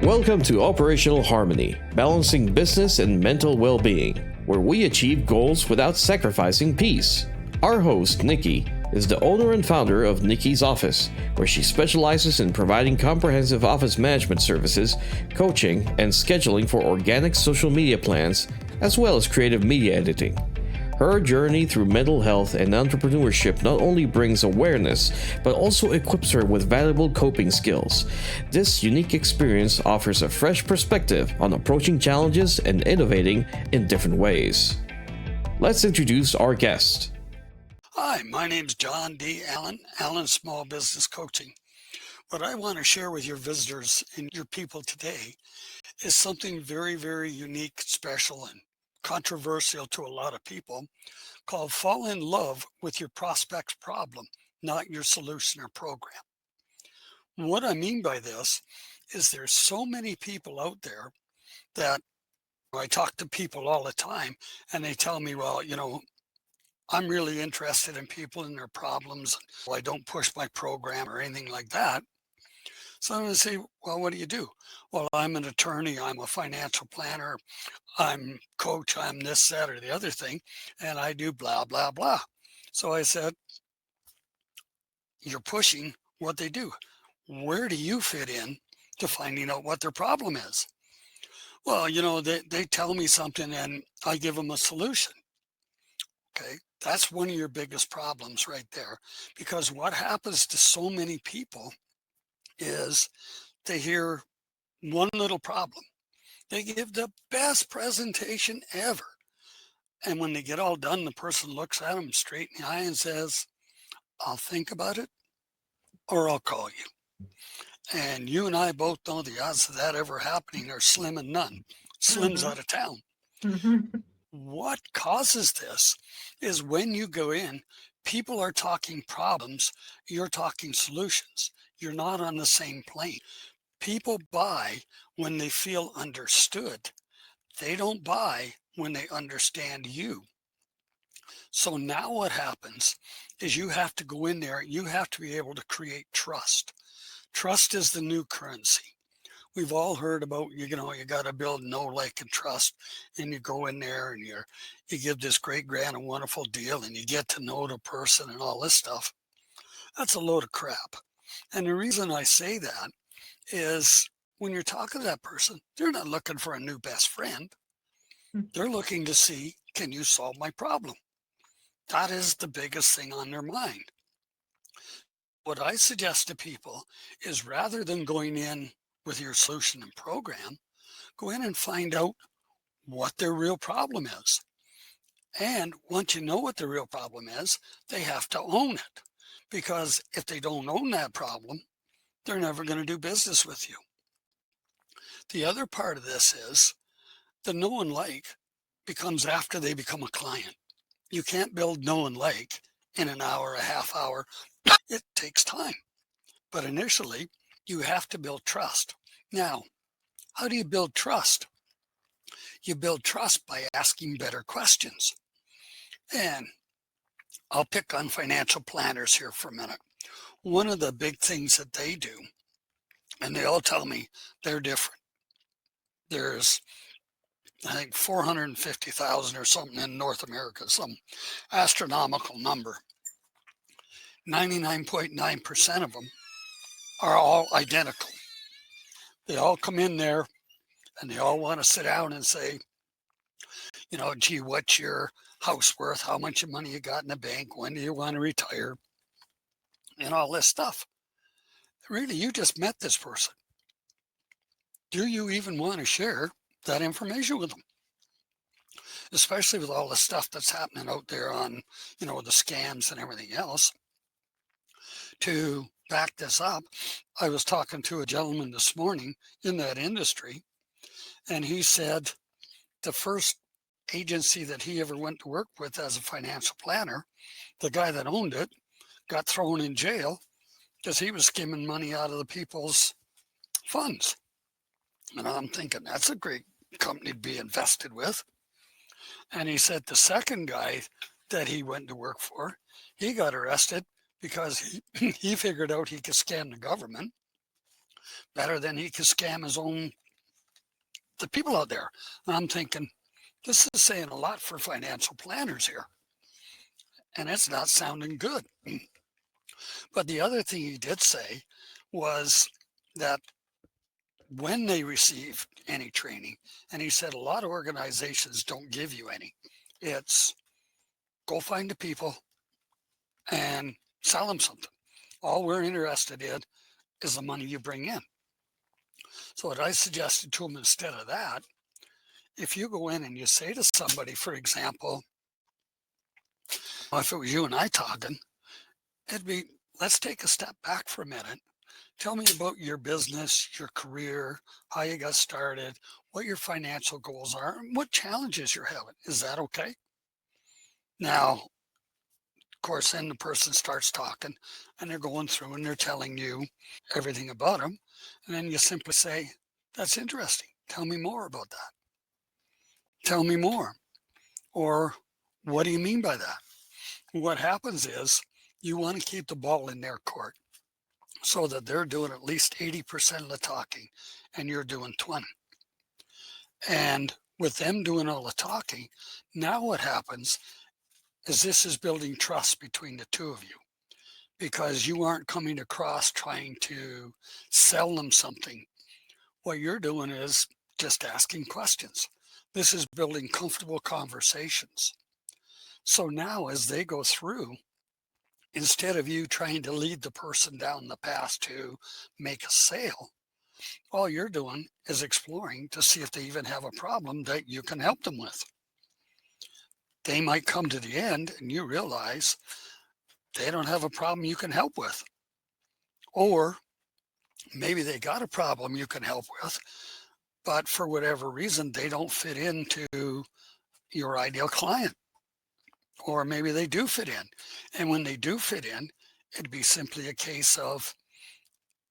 Welcome to Operational Harmony, balancing business and mental well-being, where we achieve goals without sacrificing peace. Our host, Nikki, is the owner and founder of Nikki's Office, where she specializes in providing comprehensive office management services, coaching, and scheduling for organic social media plans, as well as creative media editing. Her journey through mental health and entrepreneurship not only brings awareness, but also equips her with valuable coping skills. This unique experience offers a fresh perspective on approaching challenges and innovating in different ways. Let's introduce our guest. Hi, my name's John D. Allen Small Business Coaching. What I want to share with your visitors and your people today is something very, very unique, special, and controversial to a lot of people called fall in love with your prospect's problem, not your solution or program. What I mean by this is there's so many people out there that I talk to people all the time and they tell me, well, I'm really interested in people and their problems. I don't push my program or anything like that. So I'm going to say, well, what do you do? Well, I'm an attorney, I'm a financial planner, I'm coach, I'm this, that, or the other thing, and I do blah, blah, blah. So I said, you're pushing what they do. Where do you fit in to finding out what their problem is? Well, they tell me something and I give them a solution. Okay, that's one of your biggest problems right there. Because what happens to so many people is they hear one little problem. They give the best presentation ever. And when they get all done, the person looks at them straight in the eye and says, I'll think about it or I'll call you. And you and I both know the odds of that ever happening are slim and none. Slim's out of town. What causes this is when you go in, people are talking problems, you're talking solutions. You're not on the same plane. People buy when they feel understood. They don't buy when they understand you. So now what happens is you have to go in there, you have to be able to create trust. Trust is the new currency. We've all heard about, you got to build know, like, and trust. And you go in there and you give this great, grand, and wonderful deal and you get to know the person and all this stuff. That's a load of crap. And the reason I say that is when you're talking to that person, they're not looking for a new best friend. They're looking to see, can you solve my problem? That is the biggest thing on their mind. What I suggest to people is rather than going in with your solution and program, go in and find out what their real problem is. And once you know what the real problem is, they have to own it. Because if they don't own that problem, they're never going to do business with you. The other part of this is the know and like becomes after they become a client. You can't build know and like in an hour, a half hour. It takes time. But initially, you have to build trust. Now, how do you build trust? You build trust by asking better questions. And I'll pick on financial planners here for a minute. One of the big things that they do, and they all tell me they're different. There's, I think, 450,000 or something in North America, some astronomical number. 99.9% of them are all identical. They all come in there and they all want to sit down and say, gee, what's your house worth? How much money you got in the bank? When do you want to retire? And all this stuff. Really, you just met this person. Do you even want to share that information with them? Especially with all the stuff that's happening out there on, the scams and everything else. To back this up, I was talking to a gentleman this morning in that industry, and he said the first agency that he ever went to work with as a financial planner, the guy that owned it got thrown in jail because he was skimming money out of the people's funds. And I'm thinking, that's a great company to be invested with. And he said the second guy that he went to work for, he got arrested because he figured out he could scam the government. better than he can scam the people out there. And I'm thinking, this is saying a lot for financial planners here, and it's not sounding good. But the other thing he did say was that when they receive any training, and he said a lot of organizations don't give you any, it's go find the people and sell them something. All we're interested in is the money you bring in. So what I suggested to him instead of that, if you go in and you say to somebody, for example, if it was you and I talking, it'd be, let's take a step back for a minute. Tell me about your business, your career, how you got started, what your financial goals are, and what challenges you're having. Is that okay? Now, of course, then the person starts talking and they're going through and they're telling you everything about them. And then you simply say, that's interesting. Tell me more about that. Tell me more. Or what do you mean by that? What happens is you want to keep the ball in their court so that they're doing at least 80% of the talking and you're doing 20. And with them doing all the talking, now what happens is this is building trust between the two of you, because you aren't coming across trying to sell them something. What you're doing is just asking questions. This is building comfortable conversations. So now as they go through, instead of you trying to lead the person down the path to make a sale, all you're doing is exploring to see if they even have a problem that you can help them with. They might come to the end and you realize they don't have a problem you can help with. Or maybe they got a problem you can help with, but for whatever reason, they don't fit into your ideal client. Or maybe they do fit in. And when they do fit in, it'd be simply a case of,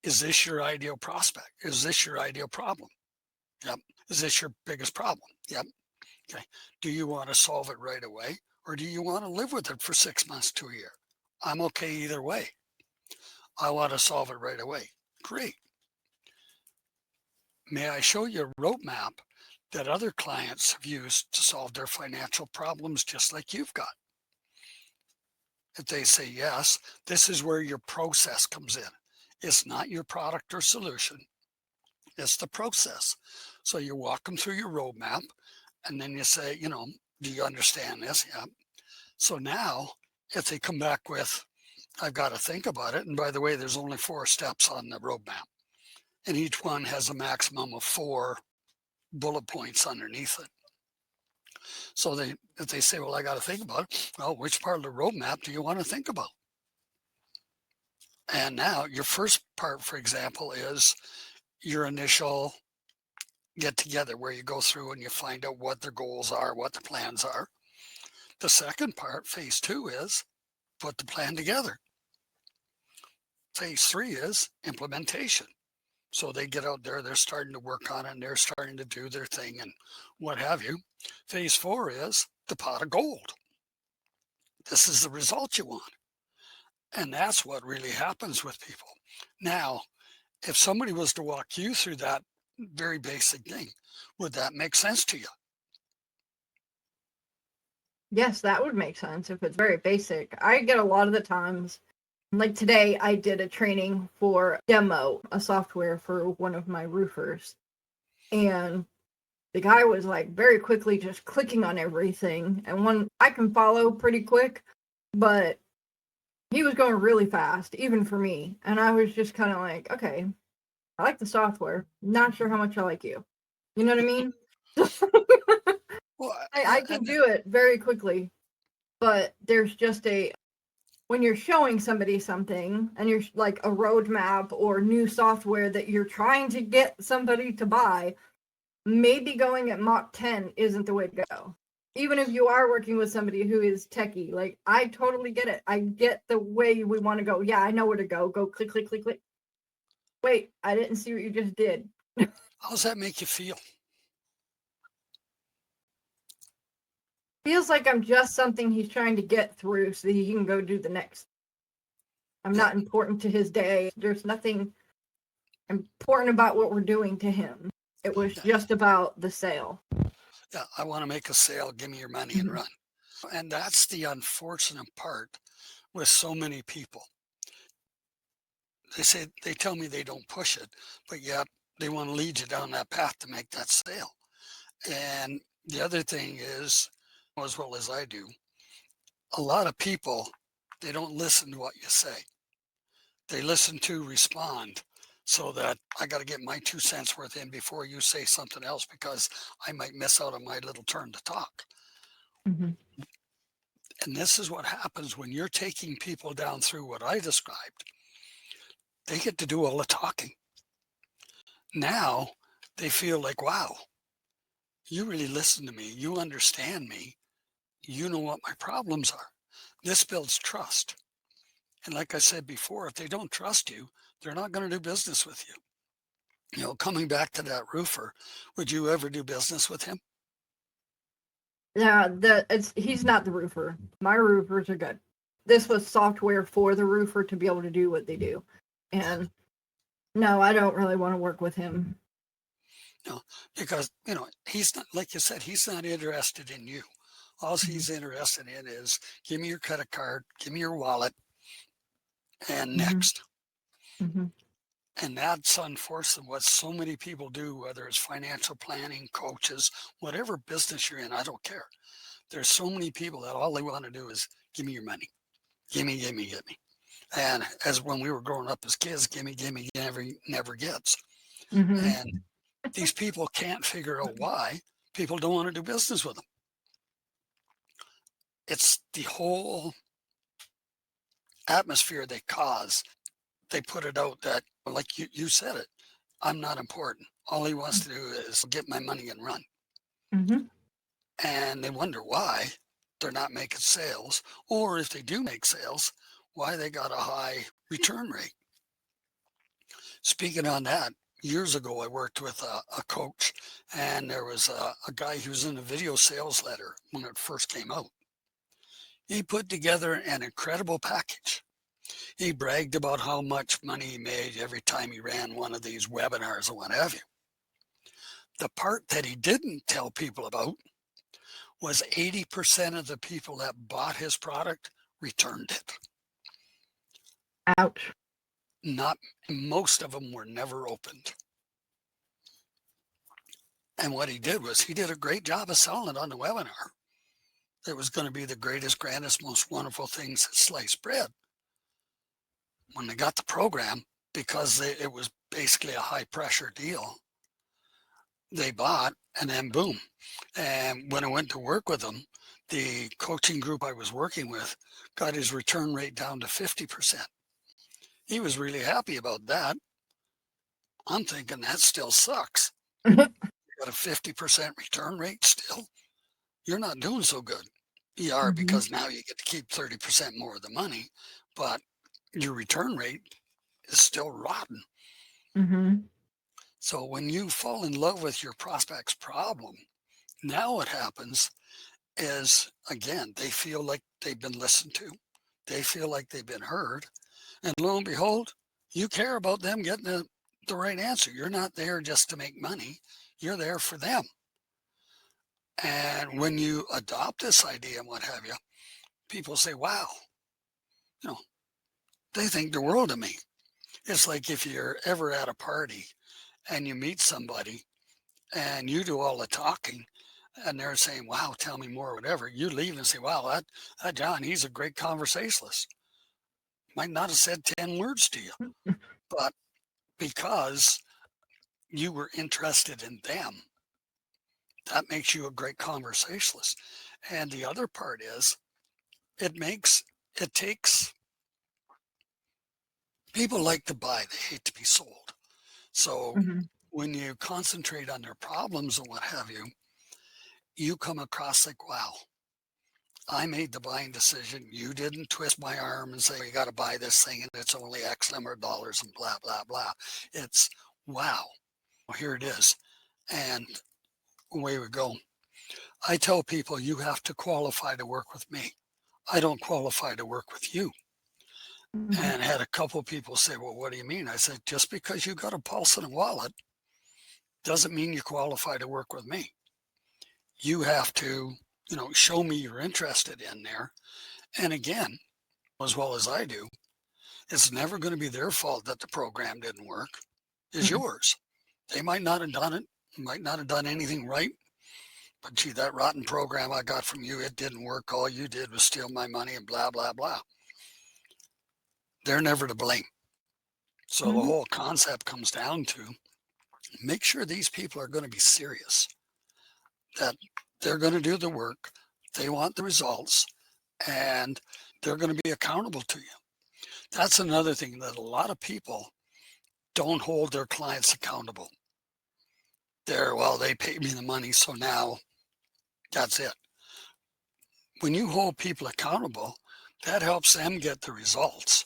is this your ideal prospect? Is this your ideal problem? Yep. Is this your biggest problem? Yep. Okay. Do you want to solve it right away? Or do you want to live with it for 6 months to a year? I'm okay either way. I want to solve it right away. Great. May I show you a roadmap that other clients have used to solve their financial problems just like you've got? If they say yes, this is where your process comes in. It's not your product or solution. It's the process. So you walk them through your roadmap and then you say, do you understand this? Yeah. So now if they come back with, I've got to think about it. And by the way, there's only 4 steps on the roadmap. And each one has a maximum of 4 bullet points underneath it. So if they say, well, I got to think about it, well, which part of the roadmap do you want to think about? And now your first part, for example, is your initial get together where you go through and you find out what their goals are, what the plans are. The second part, phase 2, is put the plan together. Phase 3 is implementation. So they get out there, they're starting to work on it, and they're starting to do their thing and what have you. Phase 4 is the pot of gold. This is the result you want. And that's what really happens with people. Now, if somebody was to walk you through that very basic thing, would that make sense to you? Yes, that would make sense if it's very basic. I get a lot of the times, like today, I did a training for demo, a software for one of my roofers. And the guy was like very quickly just clicking on everything. And one I can follow pretty quick, but he was going really fast, even for me. And I was just kind of like, okay, I like the software. Not sure how much I like you. You know what I mean? Well, I can do it very quickly, but there's just when you're showing somebody something and you're like a roadmap or new software that you're trying to get somebody to buy, maybe going at Mach 10 isn't the way to go. Even if you are working with somebody who is techie, like I totally get it. I get the way we want to go. Yeah, I know where to go. Go click, click, click, click. Wait, I didn't see what you just did. How does that make you feel? Feels like I'm just something he's trying to get through so he can go do the next. I'm not important to his day. There's nothing. important about what we're doing to him. It was just about the sale. Yeah, I want to make a sale, give me your money and run. And that's the unfortunate part with so many people. They tell me they don't push it, but yet they want to lead you down that path to make that sale. And the other thing is, as well as I do, a lot of people, they don't listen to what you say. They listen to respond, so that I got to get my 2 cents worth in before you say something else, because I might miss out on my little turn to talk. Mm-hmm. And this is what happens when you're taking people down through what I described. They get to do all the talking. Now they feel like, wow, you really listen to me. You understand me. You know what my problems are. This builds trust. And like I said before, if they don't trust you, they're not going to do business with you. You know, coming back to that roofer, would you ever do business with him? Yeah, he's not the roofer. My roofers are good. This was software for the roofer to be able to do what they do. And no, I don't really want to work with him. No, because, he's not, like you said, he's not interested in you. All he's interested in is, give me your credit card, give me your wallet, and next. Mm-hmm. And that's unfortunate what so many people do, whether it's financial planning, coaches, whatever business you're in, I don't care. There's so many people that all they want to do is, give me your money. Give me, give me, give me. And as when we were growing up as kids, give me, never gets. Mm-hmm. And these people can't figure out why people don't want to do business with them. It's the whole atmosphere they cause. They put it out that, like you said it, I'm not important. All he wants to do is get my money and run. Mm-hmm. And they wonder why they're not making sales, or if they do make sales, why they got a high return rate. Speaking on that, years ago, I worked with a coach, and there was a guy who was in a video sales letter when it first came out. He put together an incredible package. He bragged about how much money he made every time he ran one of these webinars and what have you. The part that he didn't tell people about was 80% of the people that bought his product returned it. Ouch. Most of them were never opened. And what he did was, he did a great job of selling it on the webinar. It was going to be the greatest, grandest, most wonderful thing since sliced bread. When they got the program, because it was basically a high pressure deal, they bought, and then boom. And when I went to work with them, the coaching group I was working with got his return rate down to 50%. He was really happy about that. I'm thinking, that still sucks. You got a 50% return rate still? You're not doing so good. You are, because now you get to keep 30% more of the money, but your return rate is still rotten. Mm-hmm. So when you fall in love with your prospect's problem, now what happens is, again, they feel like they've been listened to. They feel like they've been heard. And lo and behold, you care about them getting the right answer. You're not there just to make money. You're there for them. And when you adopt this idea and what have you, people say, wow, they think the world of me. It's like if you're ever at a party and you meet somebody and you do all the talking, and they're saying, wow, tell me more, whatever. You leave and say, wow, that John, he's a great conversationalist. Might not have said 10 words to you, but because you were interested in them, that makes you a great conversationalist. And the other part is, it takes people like to buy, they hate to be sold. So when you concentrate on their problems and what have you, you come across like, wow, I made the buying decision. You didn't twist my arm and say, you got to buy this thing and it's only X number of dollars and blah, blah, blah. It's, wow, well, here it is. And away we go. I tell people, you have to qualify to work with me. I don't qualify to work with you. And had a couple people say, well, what do you mean? I said, just because you got a pulse and a wallet doesn't mean you qualify to work with me. You have to, show me you're interested in there. And again, as well as I do, it's never going to be their fault that the program didn't work. It's yours. They might not have done it, might not have done anything right. But gee, that rotten program I got from you, it didn't work. All you did was steal my money and blah, blah, blah. They're never to blame. So the whole concept comes down to make sure these people are going to be serious, that they're going to do the work, they want the results, and they're going to be accountable to you. That's another thing that a lot of people don't hold their clients accountable. They paid me the money, so now that's it. When you hold people accountable, that helps them get the results.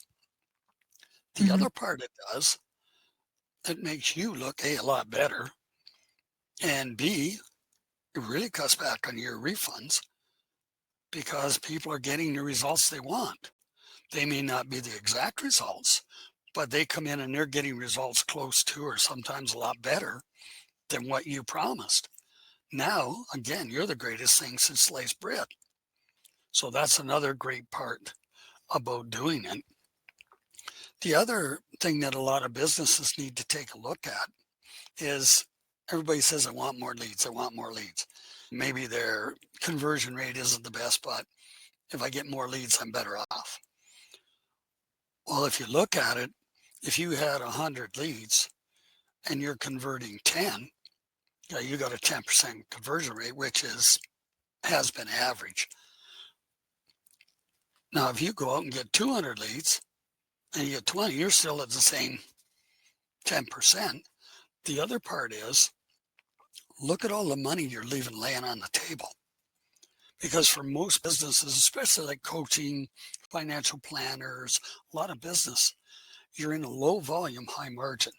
The other part it does, it makes you look A, a lot better, and B, it really cuts back on your refunds because people are getting the results they want. They may not be the exact results, but they come in and they're getting results close to or sometimes a lot better than what you promised. Now, again, you're the greatest thing since sliced bread. So that's another great part about doing it. The other thing that a lot of businesses need to take a look at is everybody says, I want more leads. I want more leads. Maybe their conversion rate isn't the best, but if I get more leads, I'm better off. Well, if you look at it, if you had 100 leads and you're converting 10, you got a 10% conversion rate, which has been average. Now, if you go out and get 200 leads and you get 20, you're still at the same 10%. The other part is, look at all the money you're leaving laying on the table. Because for most businesses, especially like coaching, financial planners, a lot of business, you're in a low volume, high margin.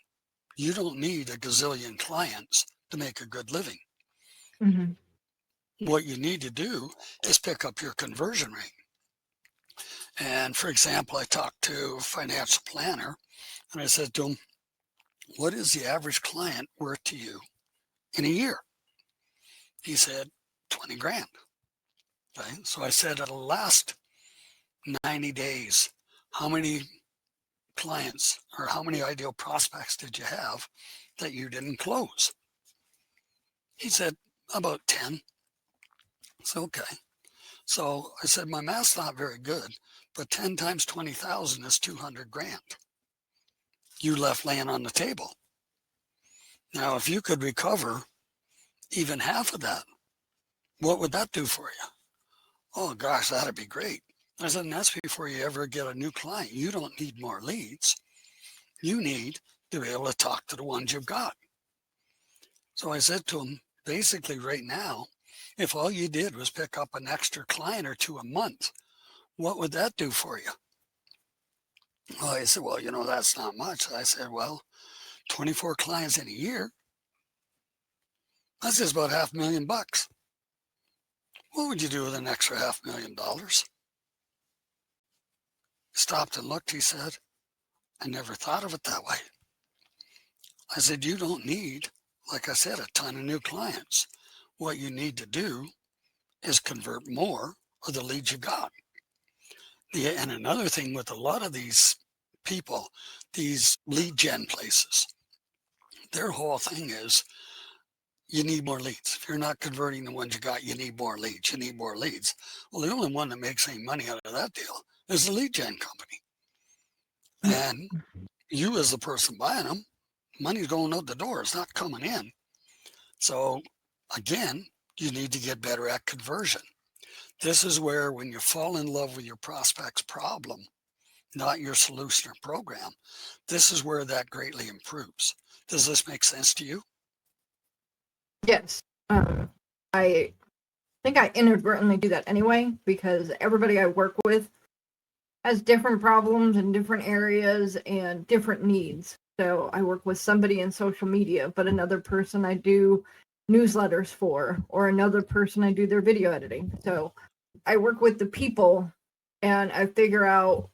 You don't need a gazillion clients to make a good living. What you need to do is pick up your conversion rate. And for example, I talked to a financial planner and I said to him, what is the average client worth to you in a year? He said, 20 grand. Okay. So I said, at the last 90 days, how many clients or how many ideal prospects did you have that you didn't close? He said, about 10. So, okay. So I said, my math's not very good, but 10 times 20,000 is 200 grand. You left laying on the table. Now, if you could recover even half of that, what would that do for you? Oh gosh, that'd be great. I said, and that's before you ever get a new client. You don't need more leads. You need to be able to talk to the ones you've got. So I said to him, basically right now, if all you did was pick up an extra client or two a month, what would that do for you? Well, he said, well, that's not much. I said, well, 24 clients in a year, that's just about $500,000. What would you do with an extra $500,000? Stopped and looked, he said, I never thought of it that way. I said, you don't need, like I said, a ton of new clients. What you need to do is convert more of the leads you got. And another thing with a lot of these people, these lead gen places, their whole thing is you need more leads. If you're not converting the ones you got, you need more leads. You need more leads. Well, the only one that makes any money out of that deal is the lead gen company. And you as the person buying them, money's going out the door. It's not coming in. So again, you need to get better at conversion. This is where when you fall in love with your prospect's problem, not your solution or program, this is where that greatly improves. Does this make sense to you? Yes. I think I inadvertently do that anyway, because everybody I work with has different problems in different areas and different needs. So I work with somebody in social media, but another person I do newsletters for, or another person I do their video editing. So I work with the people and I figure out,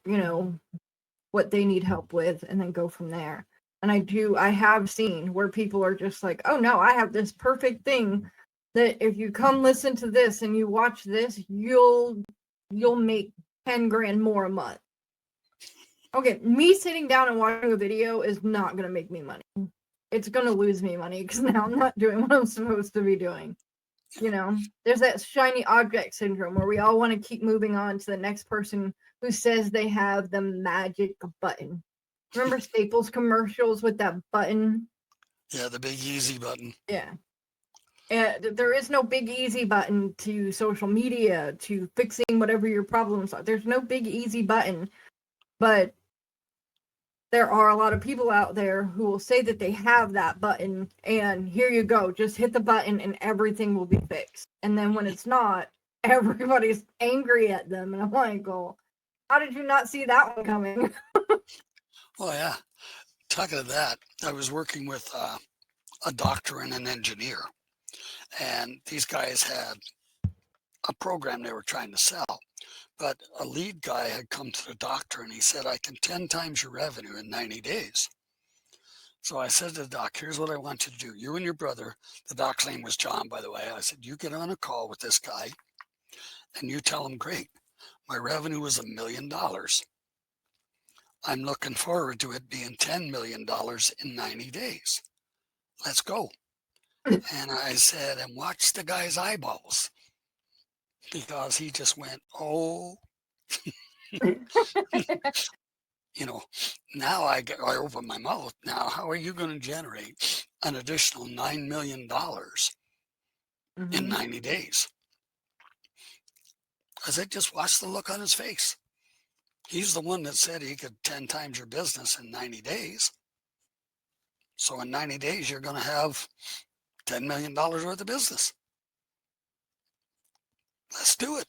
what they need help with, and then go from there. And I have seen where people are just like, oh no, I have this perfect thing that if you come listen to this and you watch this, you'll make 10 grand more a month. Okay, me sitting down and watching a video is not going to make me money. It's going to lose me money because now I'm not doing what I'm supposed to be doing. You know, there's that shiny object syndrome where we all want to keep moving on to the next person who says they have the magic button. Remember Staples commercials with that button? Yeah, the big easy button. Yeah. And there is no big easy button to social media, to fixing whatever your problems are. There's no big easy button. But there are a lot of people out there who will say that they have that button, and here you go, just hit the button and everything will be fixed. And then when it's not, everybody's angry at them. And I'm like, oh, how did you not see that one coming? Well, yeah. Talking of that, I was working with a doctor and an engineer, and these guys had a program they were trying to sell. But a lead guy had come to the doctor and he said, I can 10 times your revenue in 90 days. So I said to the doc, here's what I want you to do. You and your brother, the doc's name was John, by the way. I said, you get on a call with this guy and you tell him, great, my revenue was $1 million. I'm looking forward to it being $10 million in 90 days. Let's go. And I said, and watch the guy's eyeballs, because he just went, oh. You know, now I open my mouth. Now, how are you going to generate an additional $9 million in 90 days? I said, just watch the look on his face. He's the one that said he could 10 times your business in 90 days. So in 90 days, you're going to have $10 million worth of business. Let's do it.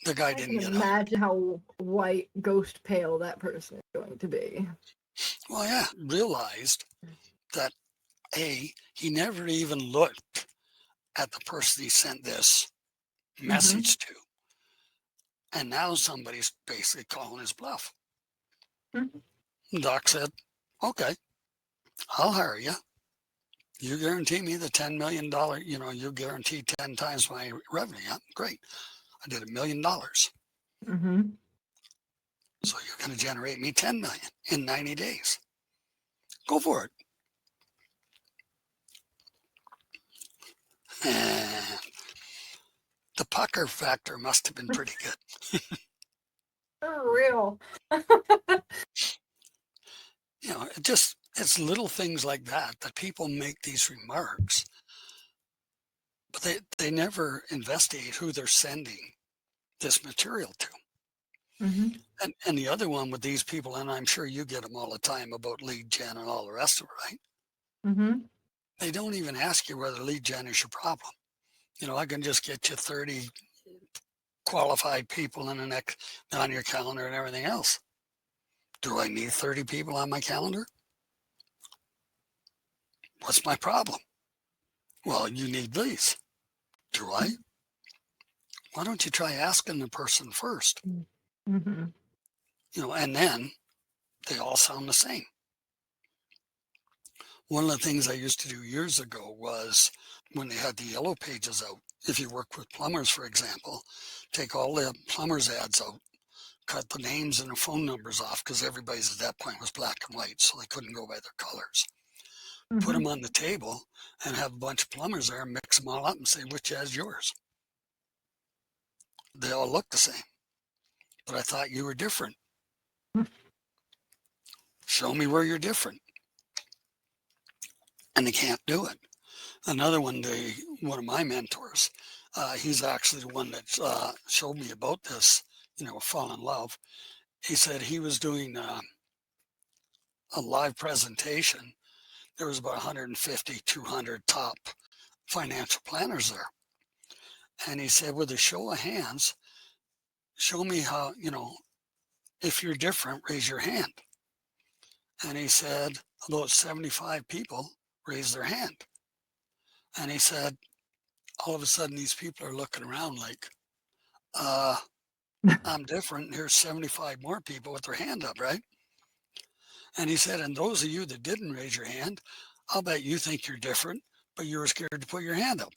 The guy didn't get up. Imagine how white ghost pale that person is going to be. Well, yeah, realized that he never even looked at the person he sent this message to. And now somebody's basically calling his bluff. Doc said, okay, I'll hire you. You guarantee me the $10 million, you guarantee 10 times my revenue. Yeah, great. I did $1 million. So you're going to generate me 10 million in 90 days. Go for it. And the pucker factor must have been pretty good. For real. It's little things like that people make these remarks, but they never investigate who they're sending this material to. And the other one with these people, and I'm sure you get them all the time about lead gen and all the rest of it, right? They don't even ask you whether lead gen is your problem. I can just get you 30 qualified people on your calendar and everything else. Do I need 30 people on my calendar? What's my problem? Well, you need these. Do I? Why don't you try asking the person first? And then they all sound the same. One of the things I used to do years ago was when they had the yellow pages out, if you work with plumbers, for example, take all the plumbers ads out, cut the names and the phone numbers off, because everybody's at that point was black and white, so they couldn't go by their colors. Put them on the table and have a bunch of plumbers there and mix them all up and say, which ad's yours? They all look the same. But I thought you were different. Show me where you're different. And they can't do it. Another one, one of my mentors, he's actually the one that showed me about this, fall in love. He said he was doing a live presentation. There was about 150, 200 top financial planners there. And he said, with a show of hands, show me how, if you're different, raise your hand. And he said, about 75 people raised their hand. And he said, all of a sudden, these people are looking around like, I'm different. And here's 75 more people with their hand up, right? And he said, and those of you that didn't raise your hand, I'll bet you think you're different, but you were scared to put your hand up.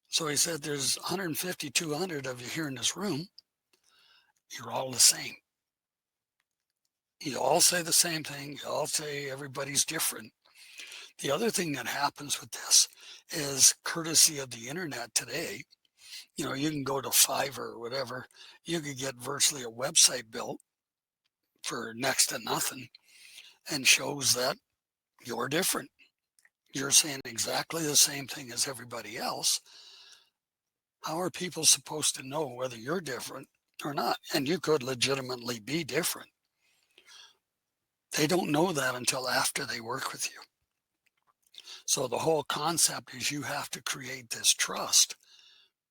So he said, there's 150, 200 of you here in this room. You're all the same. You all say the same thing. You all say everybody's different. The other thing that happens with this is courtesy of the internet today. You know, you can go to Fiverr or whatever. You could get virtually a website built for next to nothing and shows that you're different. You're saying exactly the same thing as everybody else. How are people supposed to know whether you're different or not? And you could legitimately be different. They don't know that until after they work with you. So the whole concept is you have to create this trust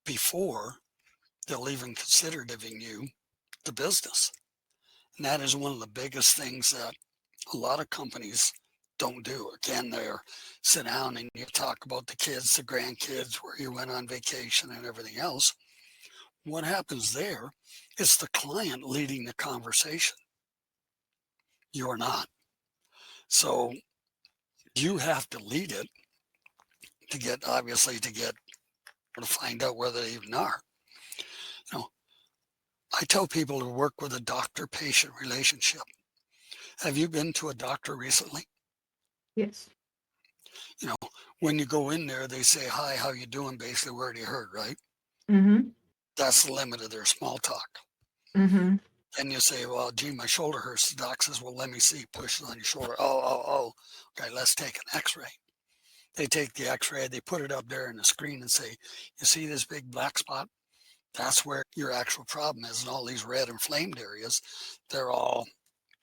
before they'll even consider giving you the business. And that is one of the biggest things that a lot of companies don't do. Again, they're sit down and you talk about the kids, the grandkids, where you went on vacation and everything else. What happens there is the client leading the conversation. You're not. So you have to lead it to get, obviously, to find out whether they even are. You know, I tell people to work with a doctor-patient relationship. Have you been to a doctor recently? Yes. You know, when you go in there, they say, hi, how you doing? Basically, where do you hurt, right? Mm-hmm. That's the limit of their small talk. Mm-hmm. And you say, well, gee, my shoulder hurts. The doc says, well, let me see. Pushes on your shoulder. Oh. Okay, let's take an x-ray. They take the x-ray, they put it up there in the screen and say, you see this big black spot? That's where your actual problem is. And all these red inflamed areas, they're all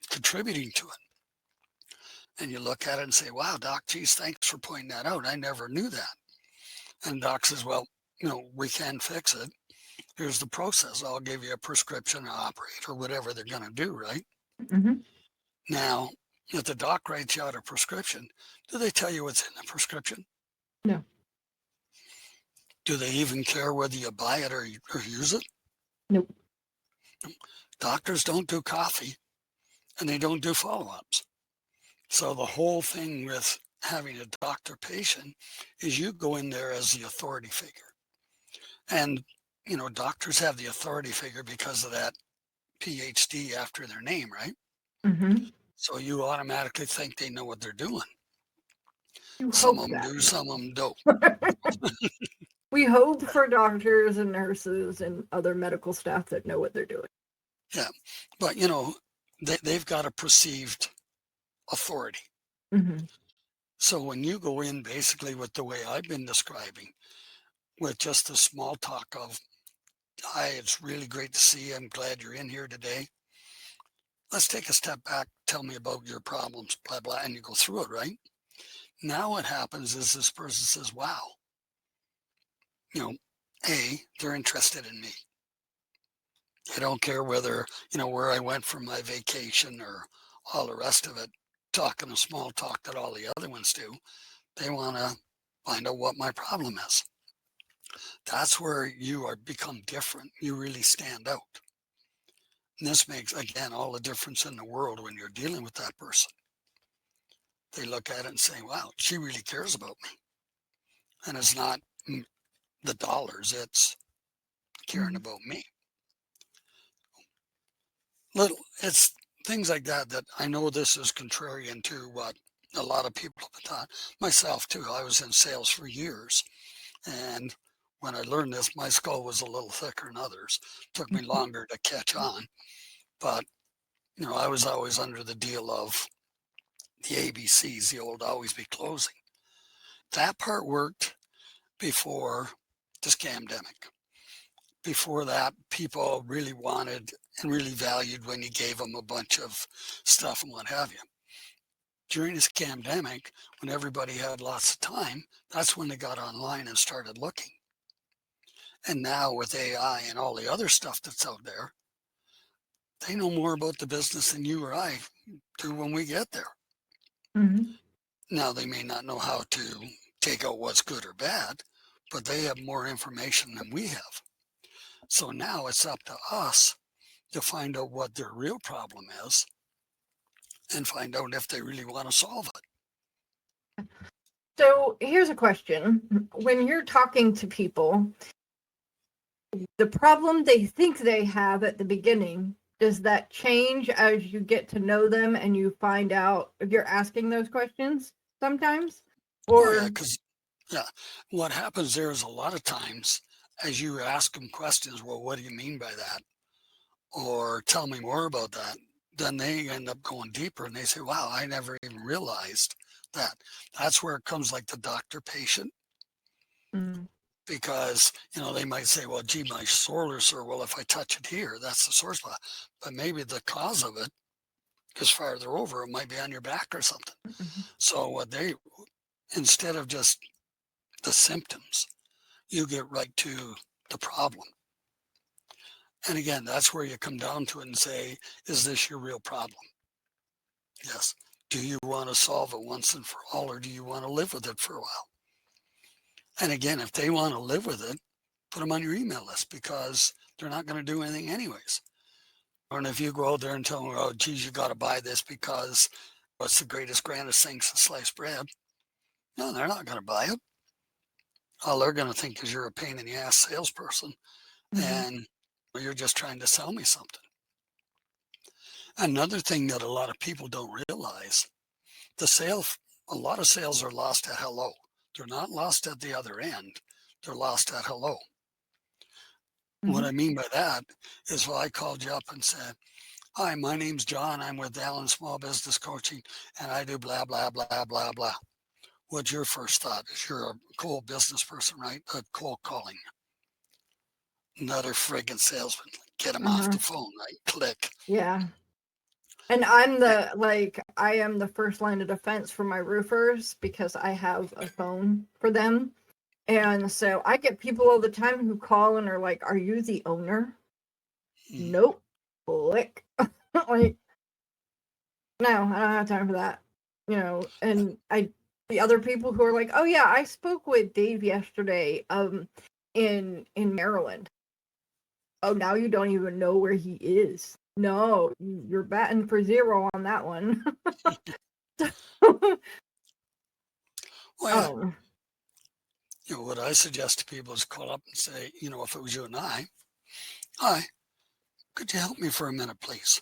contributing to it. And you look at it and say, wow, doc, geez, thanks for pointing that out. I never knew that. And doc says, well, we can fix it. Here's the process. I'll give you a prescription to operate or whatever they're going to do, right? Mm-hmm. Now, if the doc writes you out a prescription, do they tell you what's in the prescription? No. Do they even care whether you buy it or use it? Nope. Doctors don't do coffee and they don't do follow-ups. So the whole thing with having a doctor-patient is you go in there as the authority figure. And, doctors have the authority figure because of that PhD after their name, right? Mm-hmm. So you automatically think they know what they're doing. You Some hope of them that. do, some of them don't. We hope for doctors and nurses and other medical staff that know what they're doing. Yeah, but they've got a perceived authority. Mm-hmm. So when you go in basically with the way I've been describing, with just the small talk of, hi, it's really great to see you. I'm glad you're in here today. Let's take a step back. Tell me about your problems, blah, blah, and you go through it, right? Now what happens is this person says, wow, they're interested in me. They don't care whether, where I went for my vacation or all the rest of it, talking a small talk that all the other ones do. They want to find out what my problem is. That's where you become different. You really stand out. And this makes, again, all the difference in the world when you're dealing with that person. They look at it and say, wow, she really cares about me. And it's not the dollars, it's caring about me. It's things like that I know this is contrarian to what a lot of people have been taught. Myself too, I was in sales for years. And when I learned this, my skull was a little thicker than others. It took me longer to catch on. But, I was always under the deal of the ABCs, the old always be closing. That part worked before the scamdemic. Before that, people really wanted and really valued when you gave them a bunch of stuff and what have you. During the scamdemic, when everybody had lots of time, that's when they got online and started looking. And now with AI and all the other stuff that's out there, they know more about the business than you or I do when we get there. Mm-hmm. Now, they may not know how to take out what's good or bad, but they have more information than we have. So now it's up to us to find out what their real problem is and find out if they really want to solve it. So here's a question. When you're talking to people, the problem they think they have at the beginning, does that change as you get to know them and you find out if you're asking those questions sometimes? Oh, yeah, Or because what happens there is a lot of times as you ask them questions, well, what do you mean by that? Or tell me more about that. Then they end up going deeper and they say, wow, I never even realized that. That's where it comes like the doctor patient, Mm, because, they might say, well, gee, my shoulder sore. Well, if I touch it here, that's the sore spot. But maybe the cause of it is farther over. It might be on your back or something. mhm, So instead of just the symptoms, you get right to the problem. And again, that's where you come down to it and say, is this your real problem? Yes. Do you want to solve it once and for all, or do you want to live with it for a while? And again, if they want to live with it, put them on your email list, because they're not going to do anything anyways. And if you go out there and tell them, oh, geez, you got to buy this because it's the greatest, grandest thing since sliced bread. No, they're not going to buy it. All they're going to think is you're a pain in the ass salesperson mhm, and you're just trying to sell me something. Another thing that a lot of people don't realize, a lot of sales are lost at hello. They're not lost at the other end. They're lost at hello. What mhm. I mean by that is, well, I called you up and said, hi, my name's John. I'm with Allen Small Business Coaching, and I do blah, blah, blah, blah, blah. What's your first thought? Is you're a cold business person, right? A cold calling. Another friggin' salesman. Get him off Uh-huh. the phone, right? Click. Yeah. And I am the first line of defense for my roofers because I have a phone for them. And so I get people all the time who call and are like, are you the owner? Mm. Nope. Click. Like, no, I don't have time for that. And the other people who are like, oh yeah, I spoke with Dave yesterday, in Maryland. Oh, now you don't even know where he is. No, you're batting for zero on that one. Well, yeah. um, What I suggest to people is call up and say, if it was you and I, hi, could you help me for a minute, please?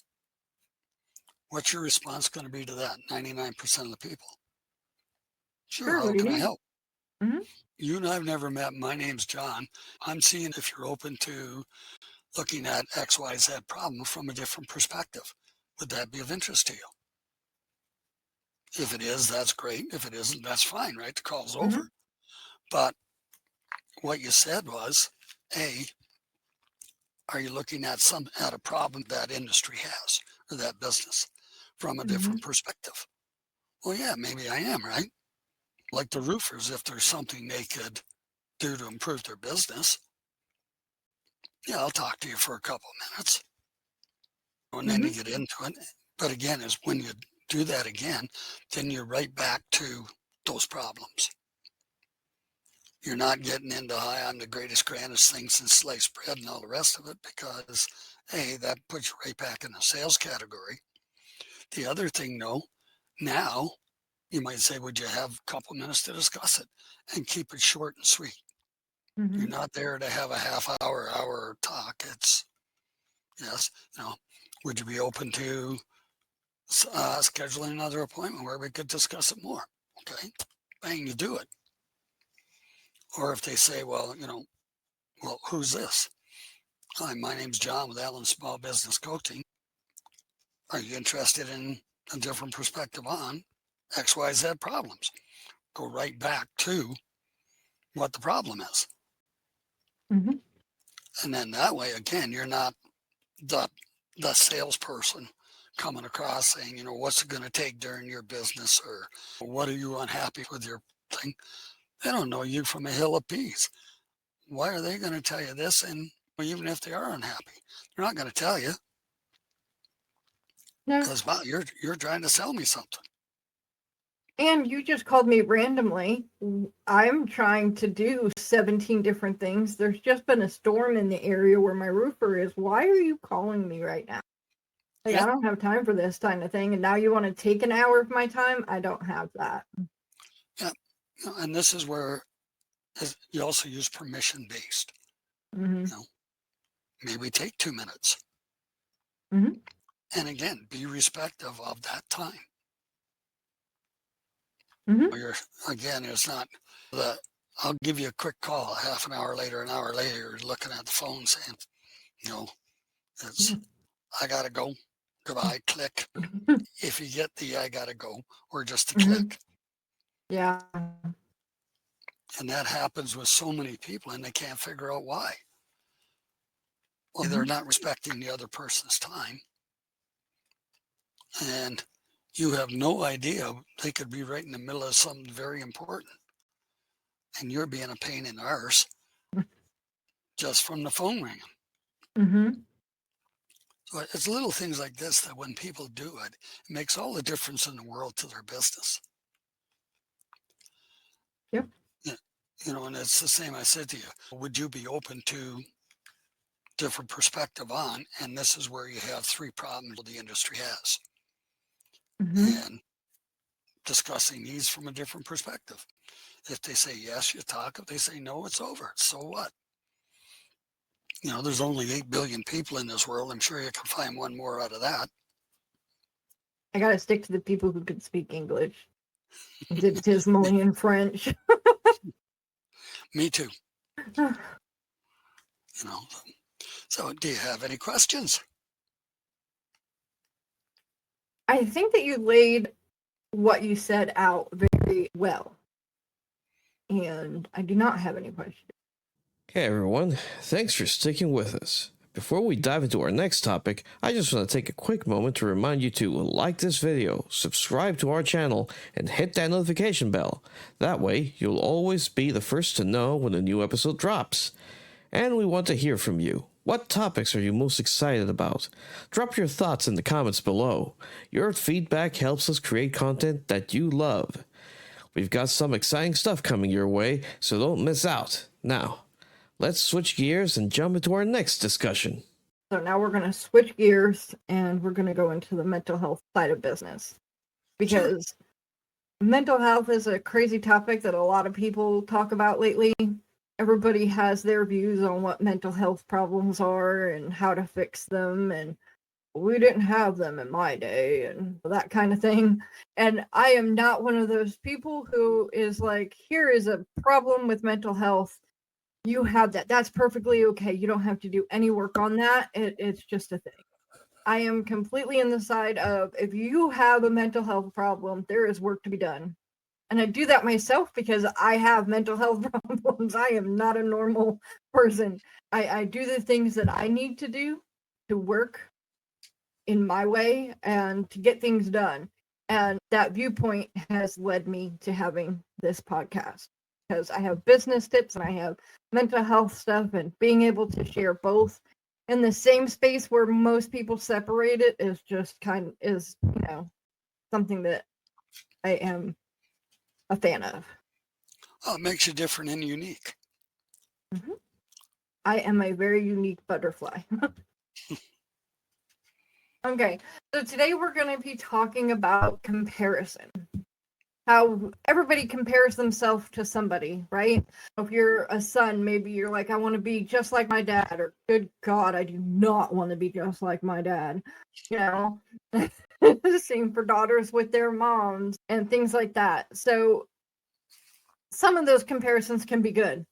What's your response going to be to that? 99% of the people. Sure, sure, what how do you can I need? help? Hmm. You and I have never met. My name's John. I'm seeing if you're open to looking at XYZ problem from a different perspective. Would that be of interest to you? If it is, that's great. If it isn't, that's fine, right? The call's Hmm. over. But what you said was, A, are you looking at a problem that industry has or that business from a Hmm. different perspective? Well, yeah, maybe I am, right? Like the roofers, if there's something they could do to improve their business, yeah, I'll talk to you for a couple of minutes. And then Hmm. you get into it. But again, is when you do that again, then you're right back to those problems. You're not getting into, hi, I'm the greatest, grandest thing since sliced bread and all the rest of it, because, hey, that puts you right back in the sales category. The other thing, though, now you might say, would you have a couple of minutes to discuss it, and keep it short and sweet. Hmm. You're not there to have a half hour talk. It's, yes, would you be open to scheduling another appointment where we could discuss it more? Okay, bang, you do it. Or if they say, well, well, who's this? Hi, my name's John with Allen Small Business Coaching. Are you interested in a different perspective on XYZ problems? Go right back to what the problem is. Hmm. And then that way, again, you're not the salesperson coming across saying, what's it going to take during your business, or what are you unhappy with your thing? They don't know you from a hill of peas. Why are they going to tell you this? And even if they are unhappy, they're not going to tell you No. because, wow, you're trying to sell me something. And you just called me randomly. I'm trying to do 17 different things. There's just been a storm in the area where my roofer is. Why are you calling me right now? Like, I don't have time for this kind of thing. And now you want to take an hour of my time? I don't have that. Yeah. And this is where you also use permission-based. Mm-hmm. Maybe take 2 minutes. Mm-hmm. And again, be respectful of that time. Mm-hmm. Again, it's not that I'll give you a quick call half an hour later, you're looking at the phone saying, it's, I gotta go, goodbye, click. If you get the I gotta go, or just a click. Yeah. And that happens with so many people and they can't figure out why. Well, they're not respecting the other person's time. And you have no idea, they could be right in the middle of something very important. And you're being a pain in the arse just from the phone ringing. Mm-hmm. So it's little things like this that when people do it, it makes all the difference in the world to their business. Yep. And it's the same I said to you. Would you be open to different perspective on? And this is where you have 3 problems the industry has. And discussing these from a different perspective. If they say yes, you talk. If they say no, it's over. So what? There's only 8 billion people in this world. I'm sure you can find one more out of that. I gotta stick to the people who can speak English. Did dismally in French. Me too. So do you have any questions? I think that you laid what you said out very well. And I do not have any questions. Hey everyone, thanks for sticking with us. Before we dive into our next topic, I just want to take a quick moment to remind you to like this video, subscribe to our channel, and hit that notification bell. That way, you'll always be the first to know when a new episode drops. And we want to hear from you. What topics are you most excited about? Drop your thoughts in the comments below. Your feedback helps us create content that you love. We've got some exciting stuff coming your way, so don't miss out. Now, let's switch gears and jump into our next discussion. So now we're going to switch gears and we're going to go into the mental health side of business. Because mental health is a crazy topic that a lot of people talk about lately. Everybody has their views on what mental health problems are and how to fix them, and we didn't have them in my day and that kind of thing. And I am not one of those people who is like, here is a problem with mental health. You have that. That's perfectly okay. You don't have to do any work on that. It's just a thing. I am completely in the side of, if you have a mental health problem, there is work to be done. And I do that myself because I have mental health problems. I am not a normal person. I do the things that I need to do to work in my way and to get things done. And that viewpoint has led me to having this podcast, because I have business tips and I have mental health stuff, and being able to share both in the same space where most people separate it is just something that I am a fan of. Oh, it makes you different and unique. I am a very unique butterfly. Okay, so today we're going to be talking about comparison. How everybody compares themselves to somebody, right? If you're a son, maybe you're like, I want to be just like my dad, or good God, I do not want to be just like my dad. Same for daughters with their moms and things like that. So some of those comparisons can be good.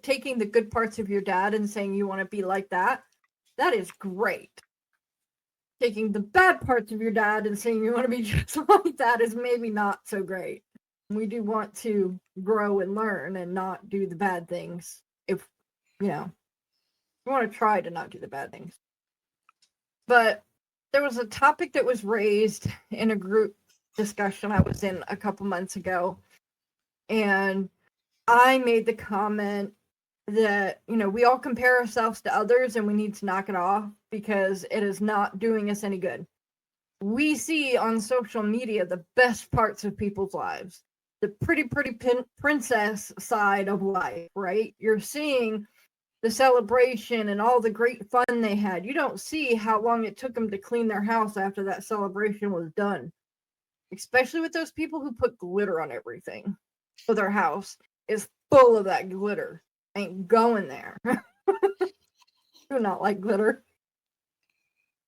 Taking the good parts of your dad and saying you want to be like that is great. Taking the bad parts of your dad and saying you want to be just like that is maybe not so great. We do want to grow and learn and not do the bad things. If, we want to try to not do the bad things. But there was a topic that was raised in a group discussion I was in a couple months ago. And I made the comment that, we all compare ourselves to others and we need to knock it off because it is not doing us any good. We see on social media the best parts of people's lives, the pretty princess side of life, right? You're seeing the celebration and all the great fun they had. You don't see how long it took them to clean their house after that celebration was done. Especially with those people who put glitter on everything. So their house is full of that glitter. Ain't going there. Do not like glitter.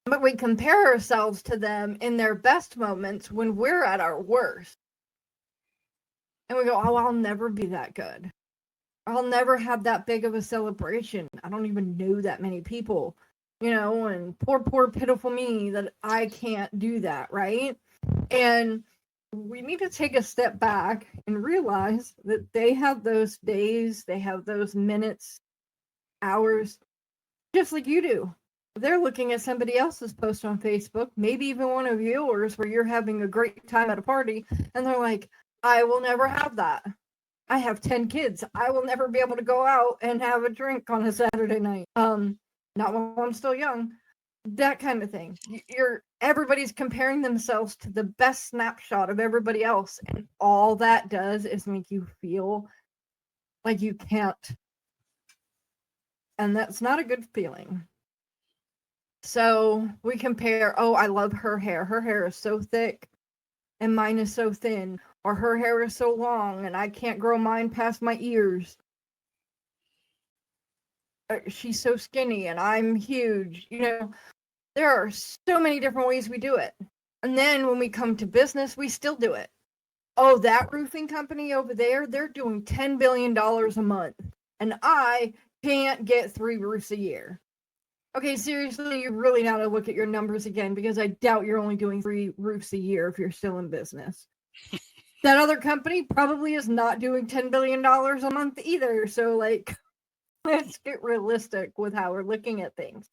But we compare ourselves to them in their best moments when we're at our worst. And we go, oh, I'll never be that good. I'll never have that big of a celebration. I don't even know that many people, and poor, pitiful me that I can't do that, right? And we need to take a step back and realize that they have those days, they have those minutes, hours, just like you do. They're looking at somebody else's post on Facebook, maybe even one of yours where you're having a great time at a party, and they're like, I will never have that. I have 10 kids. I will never be able to go out and have a drink on a Saturday night. Not while I'm still young. That kind of thing. Everybody's comparing themselves to the best snapshot of everybody else, and all that does is make you feel like you can't. And that's not a good feeling. So we compare, oh, I love her hair. Her hair is so thick and mine is so thin. Or her hair is so long and I can't grow mine past my ears. She's so skinny and I'm huge. There are so many different ways we do it. And then when we come to business, we still do it. Oh, that roofing company over there, they're doing $10 billion a month. And I can't get 3 roofs a year. Okay, seriously, you really got to look at your numbers again, because I doubt you're only doing 3 roofs a year if you're still in business. That other company probably is not doing $10 billion a month either. So, let's get realistic with how we're looking at things.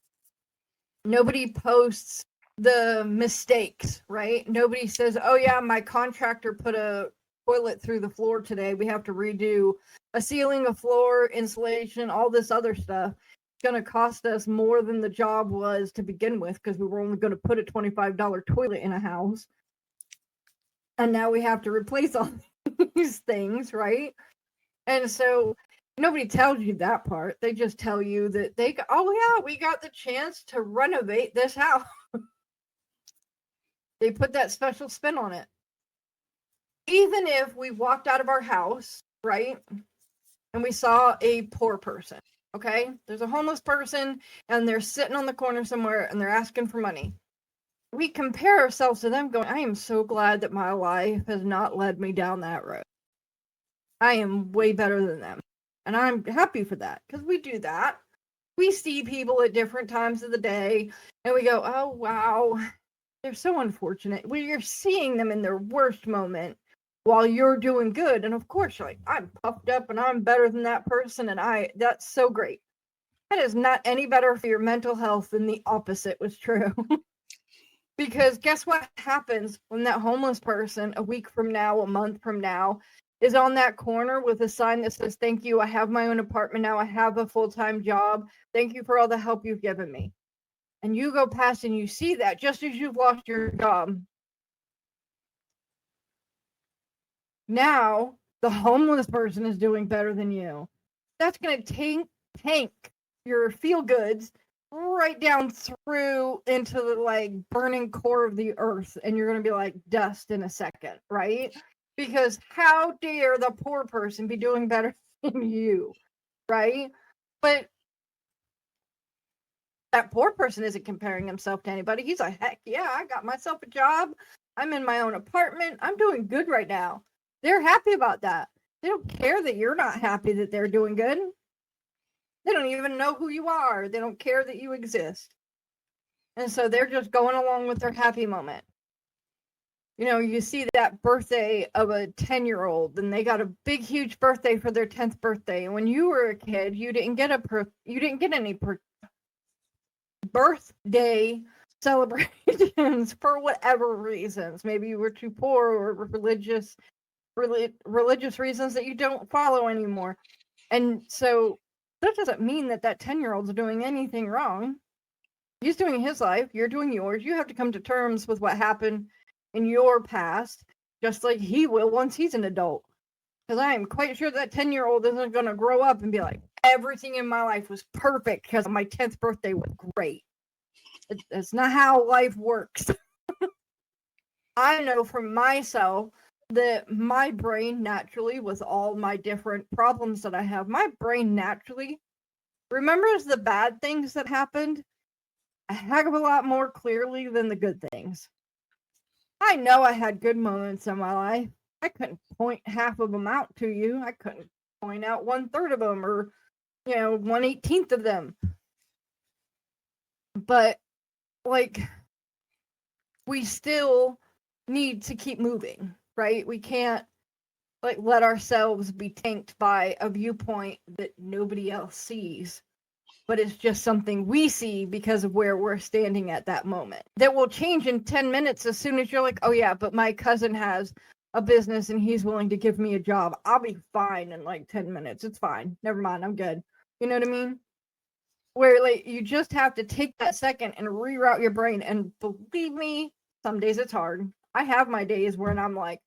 Nobody posts the mistakes, right? Nobody says, oh yeah, my contractor put a toilet through the floor today. We have to redo a ceiling, a floor, insulation, all this other stuff. Going to cost us more than the job was to begin with, because we were only going to put a $25 toilet in a house, and now we have to replace all these things, right? And so nobody tells you that part. They just tell you that oh yeah, we got the chance to renovate this house. They put that special spin on it. Even if we walked out of our house, right, and we saw a poor person. Okay, there's a homeless person and they're sitting on the corner somewhere and they're asking for money. We compare ourselves to them going, I am so glad that my life has not led me down that road. I am way better than them. And I'm happy for that, because we do that. We see people at different times of the day and we go, oh, wow, they're so unfortunate. Well, you're seeing them in their worst moment while you're doing good. And of course, you're like, I'm puffed up and I'm better than that person. And that's so great. That is not any better for your mental health than the opposite was true. Because guess what happens when that homeless person a week from now, a month from now, is on that corner with a sign that says, thank you, I have my own apartment now, I have a full-time job, thank you for all the help you've given me. And you go past and you see that just as you've lost your job. Now, the homeless person is doing better than you. That's going to tank your feel-goods right down through into the burning core of the earth, and you're going to be like dust in a second, right? Because how dare the poor person be doing better than you, right? But that poor person isn't comparing himself to anybody. He's like, heck yeah, I got myself a job. I'm in my own apartment. I'm doing good right now. They're happy about that. They don't care that you're not happy that they're doing good. They don't even know who you are. They don't care that you exist. And so they're just going along with their happy moment. You see that birthday of a 10-year-old, and they got a big, huge birthday for their 10th birthday. And when you were a kid, you didn't get any birthday celebrations for whatever reasons. Maybe you were too poor, or religious reasons that you don't follow anymore. And so that doesn't mean that 10-year-old's doing anything wrong. He's doing his life, you're doing yours. You have to come to terms with what happened in your past, just like he will once he's an adult. Because I am quite sure that 10-year-old isn't going to grow up and be like, everything in my life was perfect because my 10th birthday was great. That's not how life works. I know from myself that my brain naturally, with all my different problems that I have, my brain naturally remembers the bad things that happened a heck of a lot more clearly than the good things. I know I had good moments in my life. I couldn't point half of them out to you. I couldn't point out 1/3 of them or, 1/18 of them. But, like, we still need to keep moving, right? We can't, like, let ourselves be tanked by a viewpoint that nobody else sees, but it's just something we see because of where we're standing at that moment. That will change in 10 minutes as soon as you're like, oh yeah, but my cousin has a business and he's willing to give me a job. I'll be fine in like 10 minutes. It's fine. Never mind. I'm good. You know what I mean? Where like you just have to take that second and reroute your brain. And believe me, some days it's hard. I have my days where I'm like,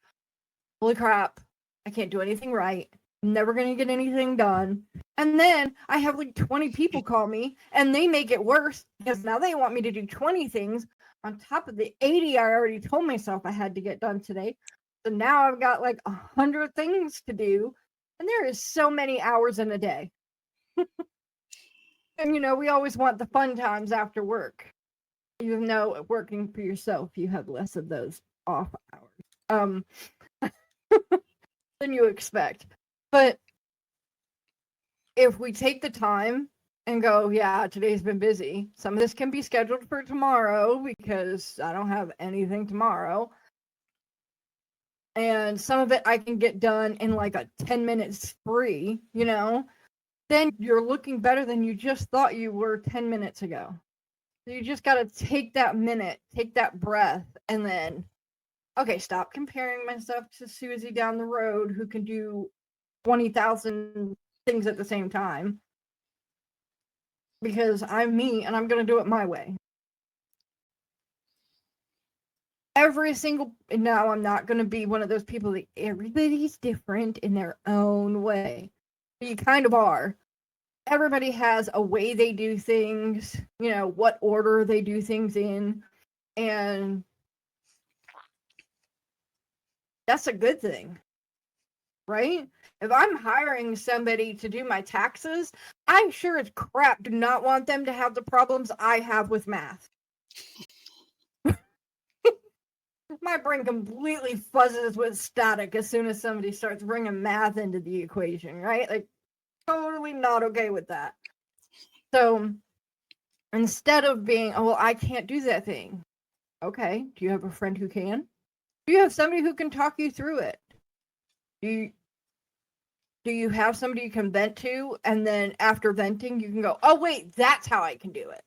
holy crap, I can't do anything right. I'm never going to get anything done. And then I have like 20 people call me and they make it worse because now they want me to do 20 things on top of the 80 I already told myself I had to get done today. So now I've got like 100 things to do. And there is so many hours in a day. And, we always want the fun times after work. Even though working for yourself, you have less of those off hours than you expect. But if we take the time and go, yeah, today's been busy. Some of this can be scheduled for tomorrow because I don't have anything tomorrow. And some of it I can get done in like a 10-minute spree, then you're looking better than you just thought you were 10 minutes ago. So you just got to take that minute, take that breath, and then, okay, stop comparing myself to Susie down the road who can do 20,000 things at the same time. Because I'm me and I'm going to do it my way. Now I'm not going to be one of those people that everybody's different in their own way. But you kind of are. Everybody has a way they do things, what order they do things in. And that's a good thing, right? If I'm hiring somebody to do my taxes, I'm sure as crap do not want them to have the problems I have with math. My brain completely fuzzes with static as soon as somebody starts bringing math into the equation, right? Like, totally not okay with that. So, instead of being, oh, well, I can't do that thing. Okay, do you have a friend who can? Do you have somebody who can talk you through it? Do you have somebody you can vent to, and then after venting, you can go, oh, wait, that's how I can do it.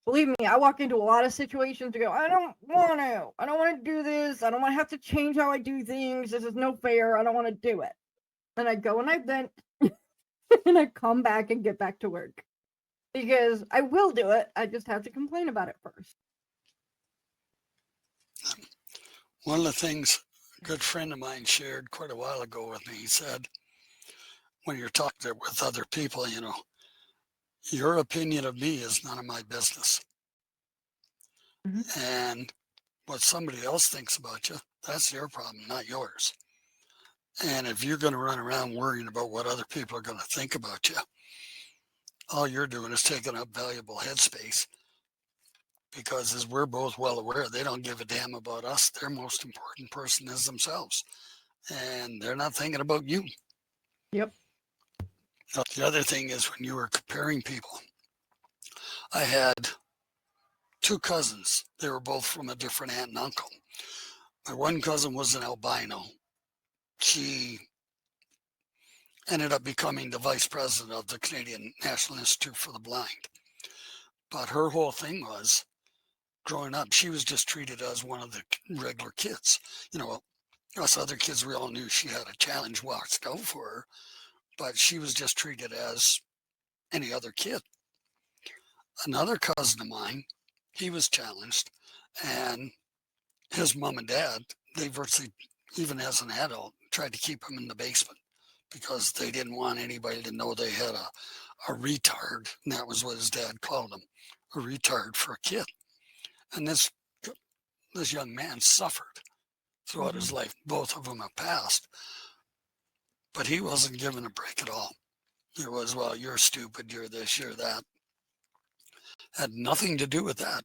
Believe me, I walk into a lot of situations to go, I don't want to do this. I don't want to have to change how I do things. This is no fair. I don't want to do it. Then I go and I vent and I come back and get back to work because I will do it. I just have to complain about it first. One of the things a good friend of mine shared quite a while ago with me, he said, when you're talking with other people, your opinion of me is none of my business. Mm-hmm. And what somebody else thinks about you, that's their problem, not yours. And if you're going to run around worrying about what other people are going to think about you, all you're doing is taking up valuable headspace. Because as we're both well aware, they don't give a damn about us. Their most important person is themselves. And they're not thinking about you. Yep. The other thing is when you were comparing people, I had 2 cousins. They were both from a different aunt and uncle. My one cousin was an albino. She ended up becoming the vice president of the Canadian National Institute for the Blind. But her whole thing was, growing up, she was just treated as one of the regular kids. Us other kids, we all knew she had a challenge watched out for her, but she was just treated as any other kid. Another cousin of mine, he was challenged, and his mom and dad, they virtually, even as an adult, tried to keep him in the basement because they didn't want anybody to know they had a retard. And that was what his dad called him, a retard for a kid. And this young man suffered throughout his life. Both of them have passed, but he wasn't given a break at all. It was, well, you're stupid, you're this, you're that. Had nothing to do with that.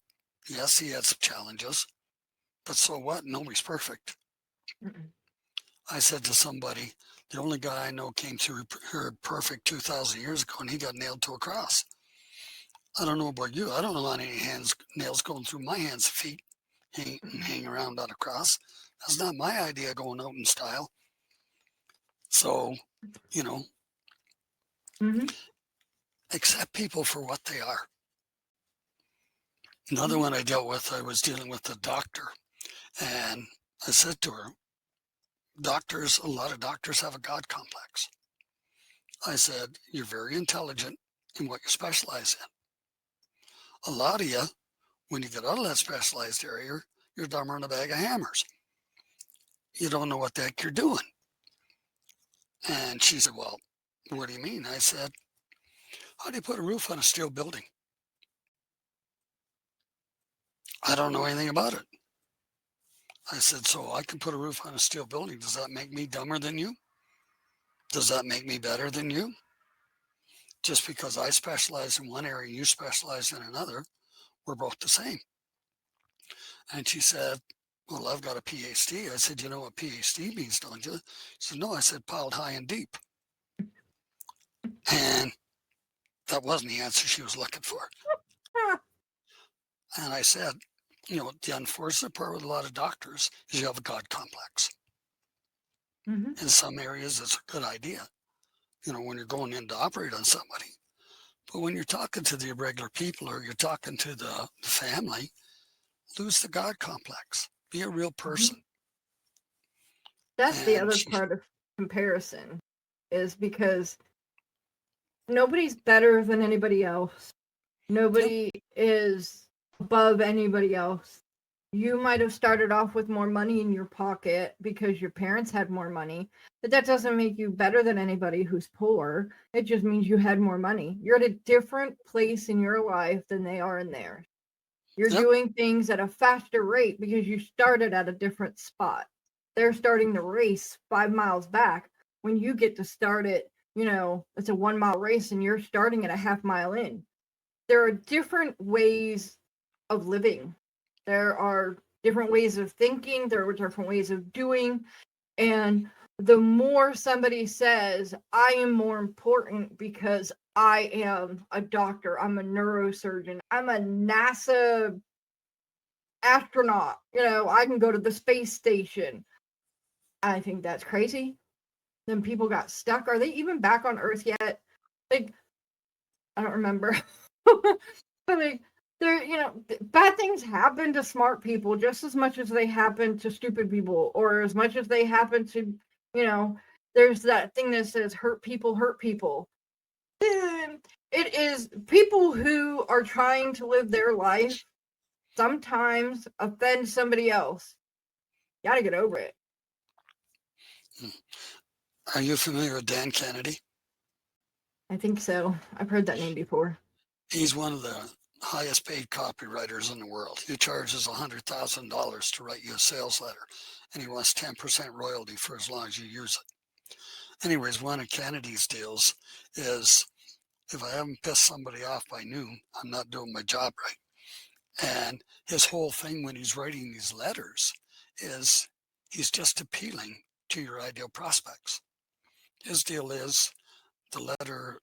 Yes, he had some challenges, but so what? Nobody's perfect. I said to somebody, the only guy I know came through here perfect 2,000 years ago, and he got nailed to a cross. I don't know about you. I don't know any nails going through my hands and feet, hanging around on a cross. That's not my idea going out in style. So, accept people for what they are. Another one I dealt with, I was dealing with a doctor, and I said to her, a lot of doctors have a God complex. I said, you're very intelligent in what you specialize in. A lot of you, when you get out of that specialized area, you're dumber than a bag of hammers. You don't know what the heck you're doing. And she said, well, what do you mean? I said, how do you put a roof on a steel building? I don't know anything about it. I said, so I can put a roof on a steel building. Does that make me dumber than you? Does that make me better than you? Just because I specialize in one area and you specialize in another, we're both the same. And she said, well, I've got a PhD. I said, you know what PhD means, don't you? She said, no. I said, piled high and deep. And that wasn't the answer she was looking for. And I said, the unfortunate part with a lot of doctors is you have a God complex. In some areas, it's a good idea, when you're going in to operate on somebody. But when you're talking to the irregular people or you're talking to the family, lose the God complex. Be a real person. That's the other part of comparison, is because nobody's better than anybody else. Nobody is above anybody else. You might have started off with more money in your pocket because your parents had more money, but that doesn't make you better than anybody who's poor. It just means you had more money. You're at a different place in your life than they are in theirs. You're doing things at a faster rate because you started at a different spot. They're starting the race 5 miles back when you get to start it. It's a 1 mile race and you're starting at a half mile in. There are different ways of living. There are different ways of thinking. There are different ways of doing. And the more somebody says, I am more important because I am a doctor, I'm a neurosurgeon, I'm a NASA astronaut, I can go to the space station. I think that's crazy. Then people got stuck. Are they even back on Earth yet? I don't remember. But bad things happen to smart people just as much as they happen to stupid people, or as much as they happen to, there's that thing that says hurt people hurt people. It is people who are trying to live their life sometimes offend somebody else. You gotta get over it. Are you familiar with Dan Kennedy? I think so. I've heard that name before. He's one of the highest paid copywriters in the world. He charges $100,000 to write you a sales letter, and he wants 10% royalty for as long as you use it. Anyways, one of Kennedy's deals is, if I haven't pissed somebody off by noon, I'm not doing my job right. And his whole thing when he's writing these letters is he's just appealing to your ideal prospects. His deal is the letter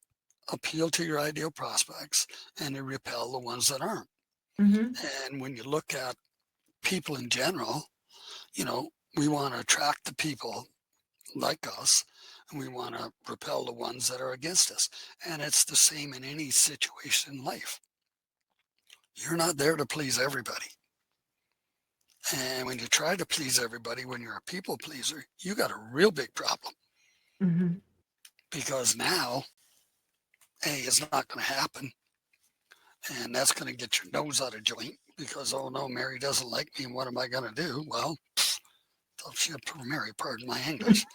appeal to your ideal prospects and they repel the ones that aren't. And when you look at people in general, we want to attract the people like us, and we want to repel the ones that are against us. And it's the same in any situation in life. You're not there to please everybody. And when you try to please everybody, when you're a people pleaser, you got a real big problem. Because now, A, it's not going to happen. And that's going to get your nose out of joint because, oh no, Mary doesn't like me. And what am I going to do? Well, tough shit for Mary, pardon my English.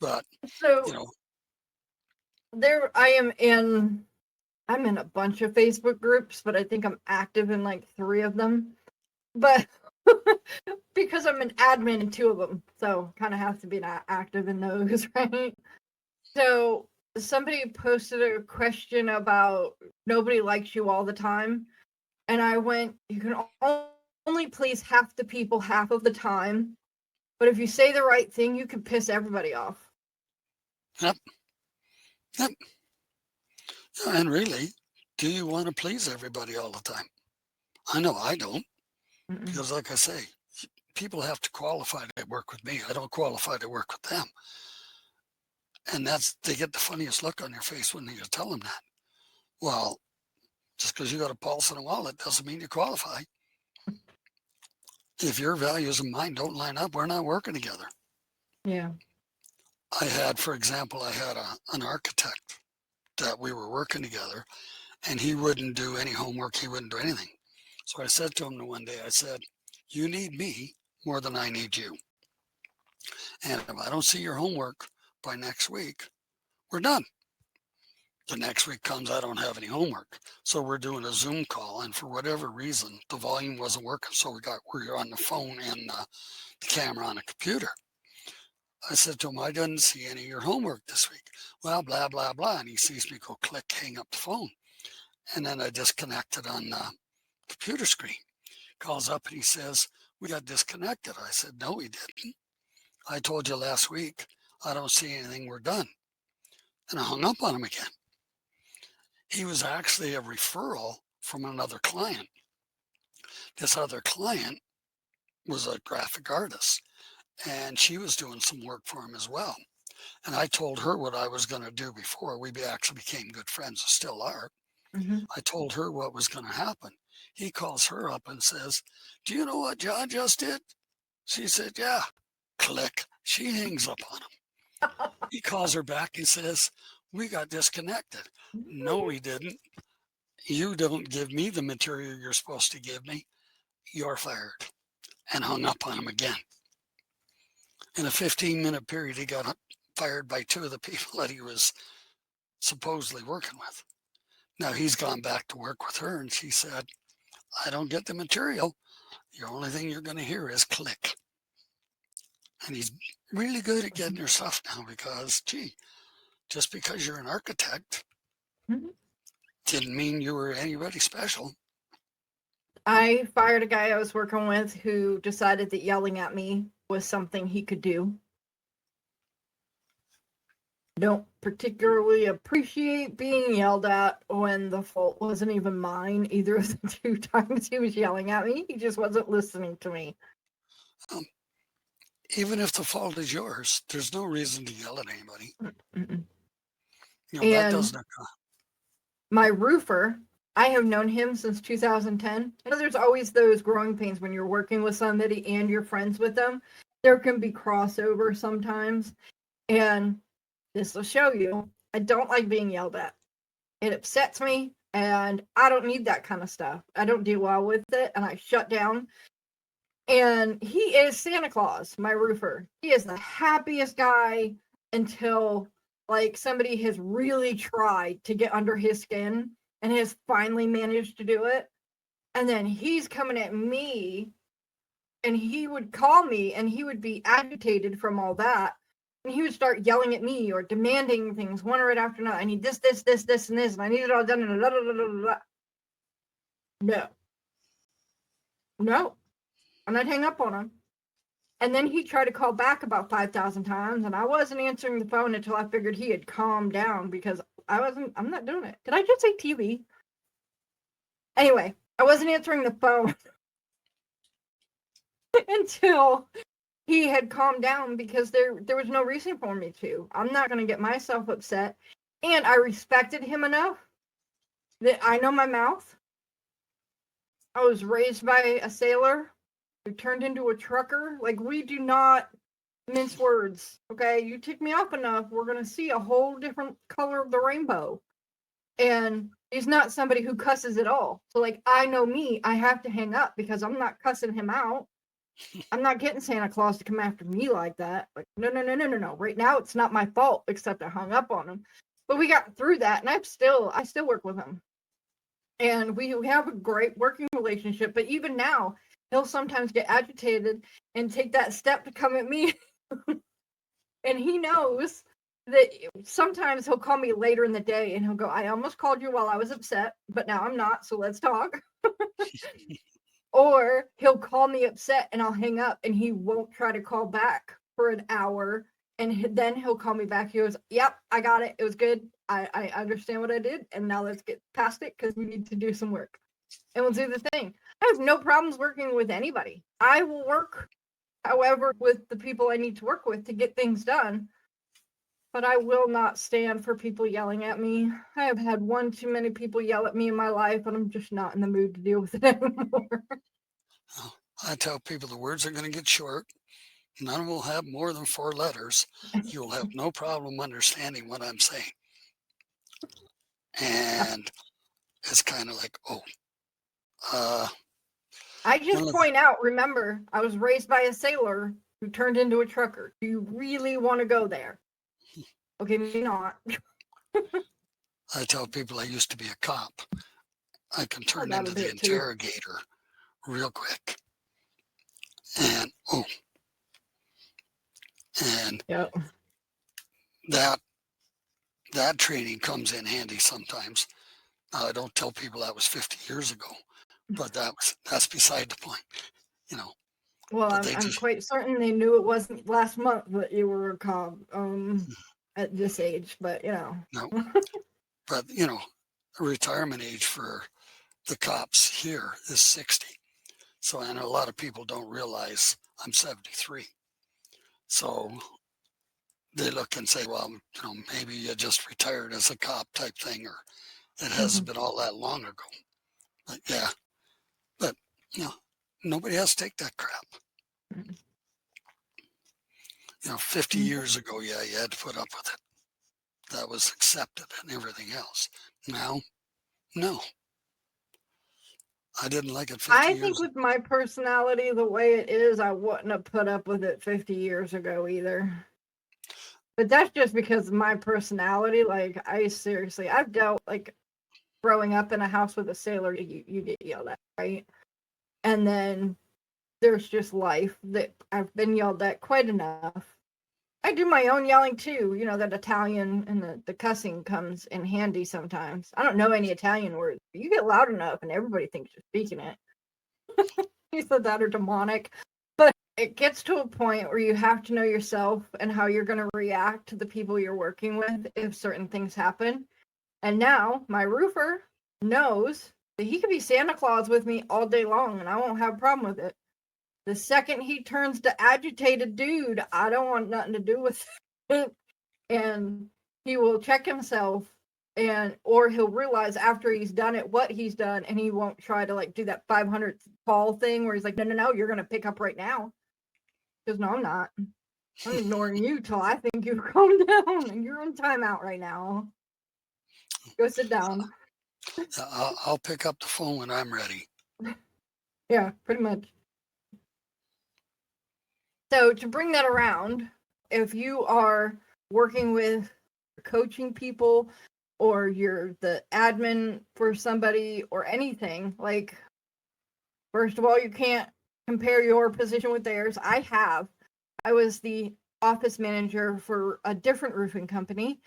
But, you So know, there I'm in a bunch of Facebook groups, but I think I'm active in like 3 of them. But because I'm an admin in 2 of them, so kind of have to be active in those, right? So somebody posted a question about nobody likes you all the time, and I went, you can only please half the people half of the time, but if you say the right thing, you can piss everybody off. yep, yep. And really, do you want to please everybody all the time? I know I don't, Mm-mm. because like I say, people have to qualify to work with me. I don't qualify to work with them. And they get the funniest look on your face when you tell them that. Well, just because you got a pulse and a wallet doesn't mean you qualify. If your values and mine don't line up, we're not working together. Yeah. For example, I had an architect that we were working together, and he wouldn't do any homework. He wouldn't do anything. So I said to him one day, I said, you need me more than I need you. And if I don't see your homework by next week, we're done. The next week comes, I don't have any homework. So we're doing a Zoom call, and for whatever reason, the volume wasn't working. So we're on the phone and the camera on a computer. I said to him, I didn't see any of your homework this week. Well, blah, blah, blah. And he sees me go click, hang up the phone. And then I disconnected on the computer screen. Calls up and he says, we got disconnected. I said, no, we didn't. I told you last week, I don't see anything, we're done. And I hung up on him again. He was actually a referral from another client. This other client was a graphic artist, and she was doing some work for him as well. And I told her what I was going to do before. We actually became good friends, still are. Mm-hmm. I told her what was going to happen. He calls her up and says, do you know what John just did? She said, yeah. Click. She hangs up on him. He calls her back and says, we got disconnected. No, we didn't. You don't give me the material you're supposed to give me. You're fired. And hung up on him again. In a 15-minute period, he got fired by 2 of the people that he was supposedly working with. Now he's gone back to work with her, and she said, I don't get the material. The only thing you're going to hear is click. And he's really good at getting her stuff now because, gee, just because you're an architect didn't mean you were anybody special. I fired a guy I was working with who decided that yelling at me was something he could do. Don't particularly appreciate being yelled at when the fault wasn't even mine either of the 2 times he was yelling at me. He just wasn't listening to me. Even if the fault is yours, there's no reason to yell at anybody. Mm-mm. That doesn't occur. My roofer, I have known him since 2010. There's always those growing pains when you're working with somebody and you're friends with them. There can be crossover sometimes. And this will show you, I don't like being yelled at. It upsets me, and I don't need that kind of stuff. I don't deal well with it, and I shut down. And he is Santa Claus, my roofer. He is the happiest guy until like somebody has really tried to get under his skin and has finally managed to do it. And then he's coming at me, and he would call me and he would be agitated from all that. And he would start yelling at me or demanding things one right after another. I need this, and this, and I need it all done. And blah, blah, blah, blah, blah. No. And I'd hang up on him. And then he tried to call back about 5,000 times, and I wasn't answering the phone until I figured he had calmed down because I'm not doing it. Did I just say TV? Anyway, I wasn't answering the phone until he had calmed down because there was no reason for me to. I'm not going to get myself upset. And I respected him enough that I know my mouth. I was raised by a sailor who turned into a trucker. Like, we do not mince words, okay? You tick me off enough, we're going to see a whole different color of the rainbow. And he's not somebody who cusses at all. So like, I know me, I have to hang up because I'm not cussing him out. I'm not getting Santa Claus to come after me like that. Like, no. Right now, it's not my fault, except I hung up on him. But we got through that, and I still work with him, and we have a great working relationship. But even now, he'll sometimes get agitated and take that step to come at me, and he knows that sometimes he'll call me later in the day, and he'll go, "I almost called you while I was upset, but now I'm not. So let's talk." Or he'll call me upset and I'll hang up and he won't try to call back for an hour. And then he'll call me back. He goes, "Yep, I got it. It was good. I understand what I did. And now let's get past it because we need to do some work." And we'll do the thing. I have no problems working with anybody. I will work, however, with the people I need to work with to get things done. But I will not stand for people yelling at me. I have had one too many people yell at me in my life, and I'm just not in the mood to deal with it anymore. I tell people the words are going to get short. None will have more than 4 letters. You'll have no problem understanding what I'm saying. And it's kind of like, I just point out, remember, I was raised by a sailor who turned into a trucker. Do you really want to go there? Okay, maybe not. I tell people I used to be a cop. I can turn that'll into do the it too. interrogator real quick. And Yep. that training comes in handy sometimes. I don't tell people that was 50 years ago, but that's beside the point, you know. Well, But I'm quite certain they knew it wasn't last month that you were a cop at this age, but you know. No, but you know, the retirement age for the cops here is 60. So, and a lot of people don't realize I'm 73. So they look and say, well, you know, maybe you just retired as a cop type thing, or it hasn't been all that long ago. But yeah, but you know, nobody has to take that crap. You know, 50 years ago, yeah, you had to put up with it. That was accepted and everything else. Now, no. I didn't like it 50 I years think ago. with my personality the way it is, I wouldn't have put up with it 50 years ago either. But that's just because of my personality. Like, I've dealt, like, growing up in a house with a sailor, you get yelled at, right? And then there's just life that I've been yelled at quite enough. I do my own yelling too. You know, that Italian and the cussing comes in handy sometimes. I don't know any Italian words, but you get loud enough and everybody thinks you're speaking it. You said that or demonic. But it gets to a point where you have to know yourself and how you're going to react to the people you're working with if certain things happen. And now my roofer knows that he could be Santa Claus with me all day long and I won't have a problem with it. The second he turns to agitated dude, I don't want nothing to do with it. And he will check himself or he'll realize after he's done it what he's done, and he won't try to like do that 500 call thing where he's like, no, you're gonna pick up right now. Because no, I'm not. I'm ignoring you till I think you've calmed down and you're in timeout right now. Go sit down. I'll pick up the phone when I'm ready. Yeah, pretty much. So to bring that around, if you are working with coaching people or you're the admin for somebody or anything, like, first of all, you can't compare your position with theirs. I was the office manager for a different roofing company,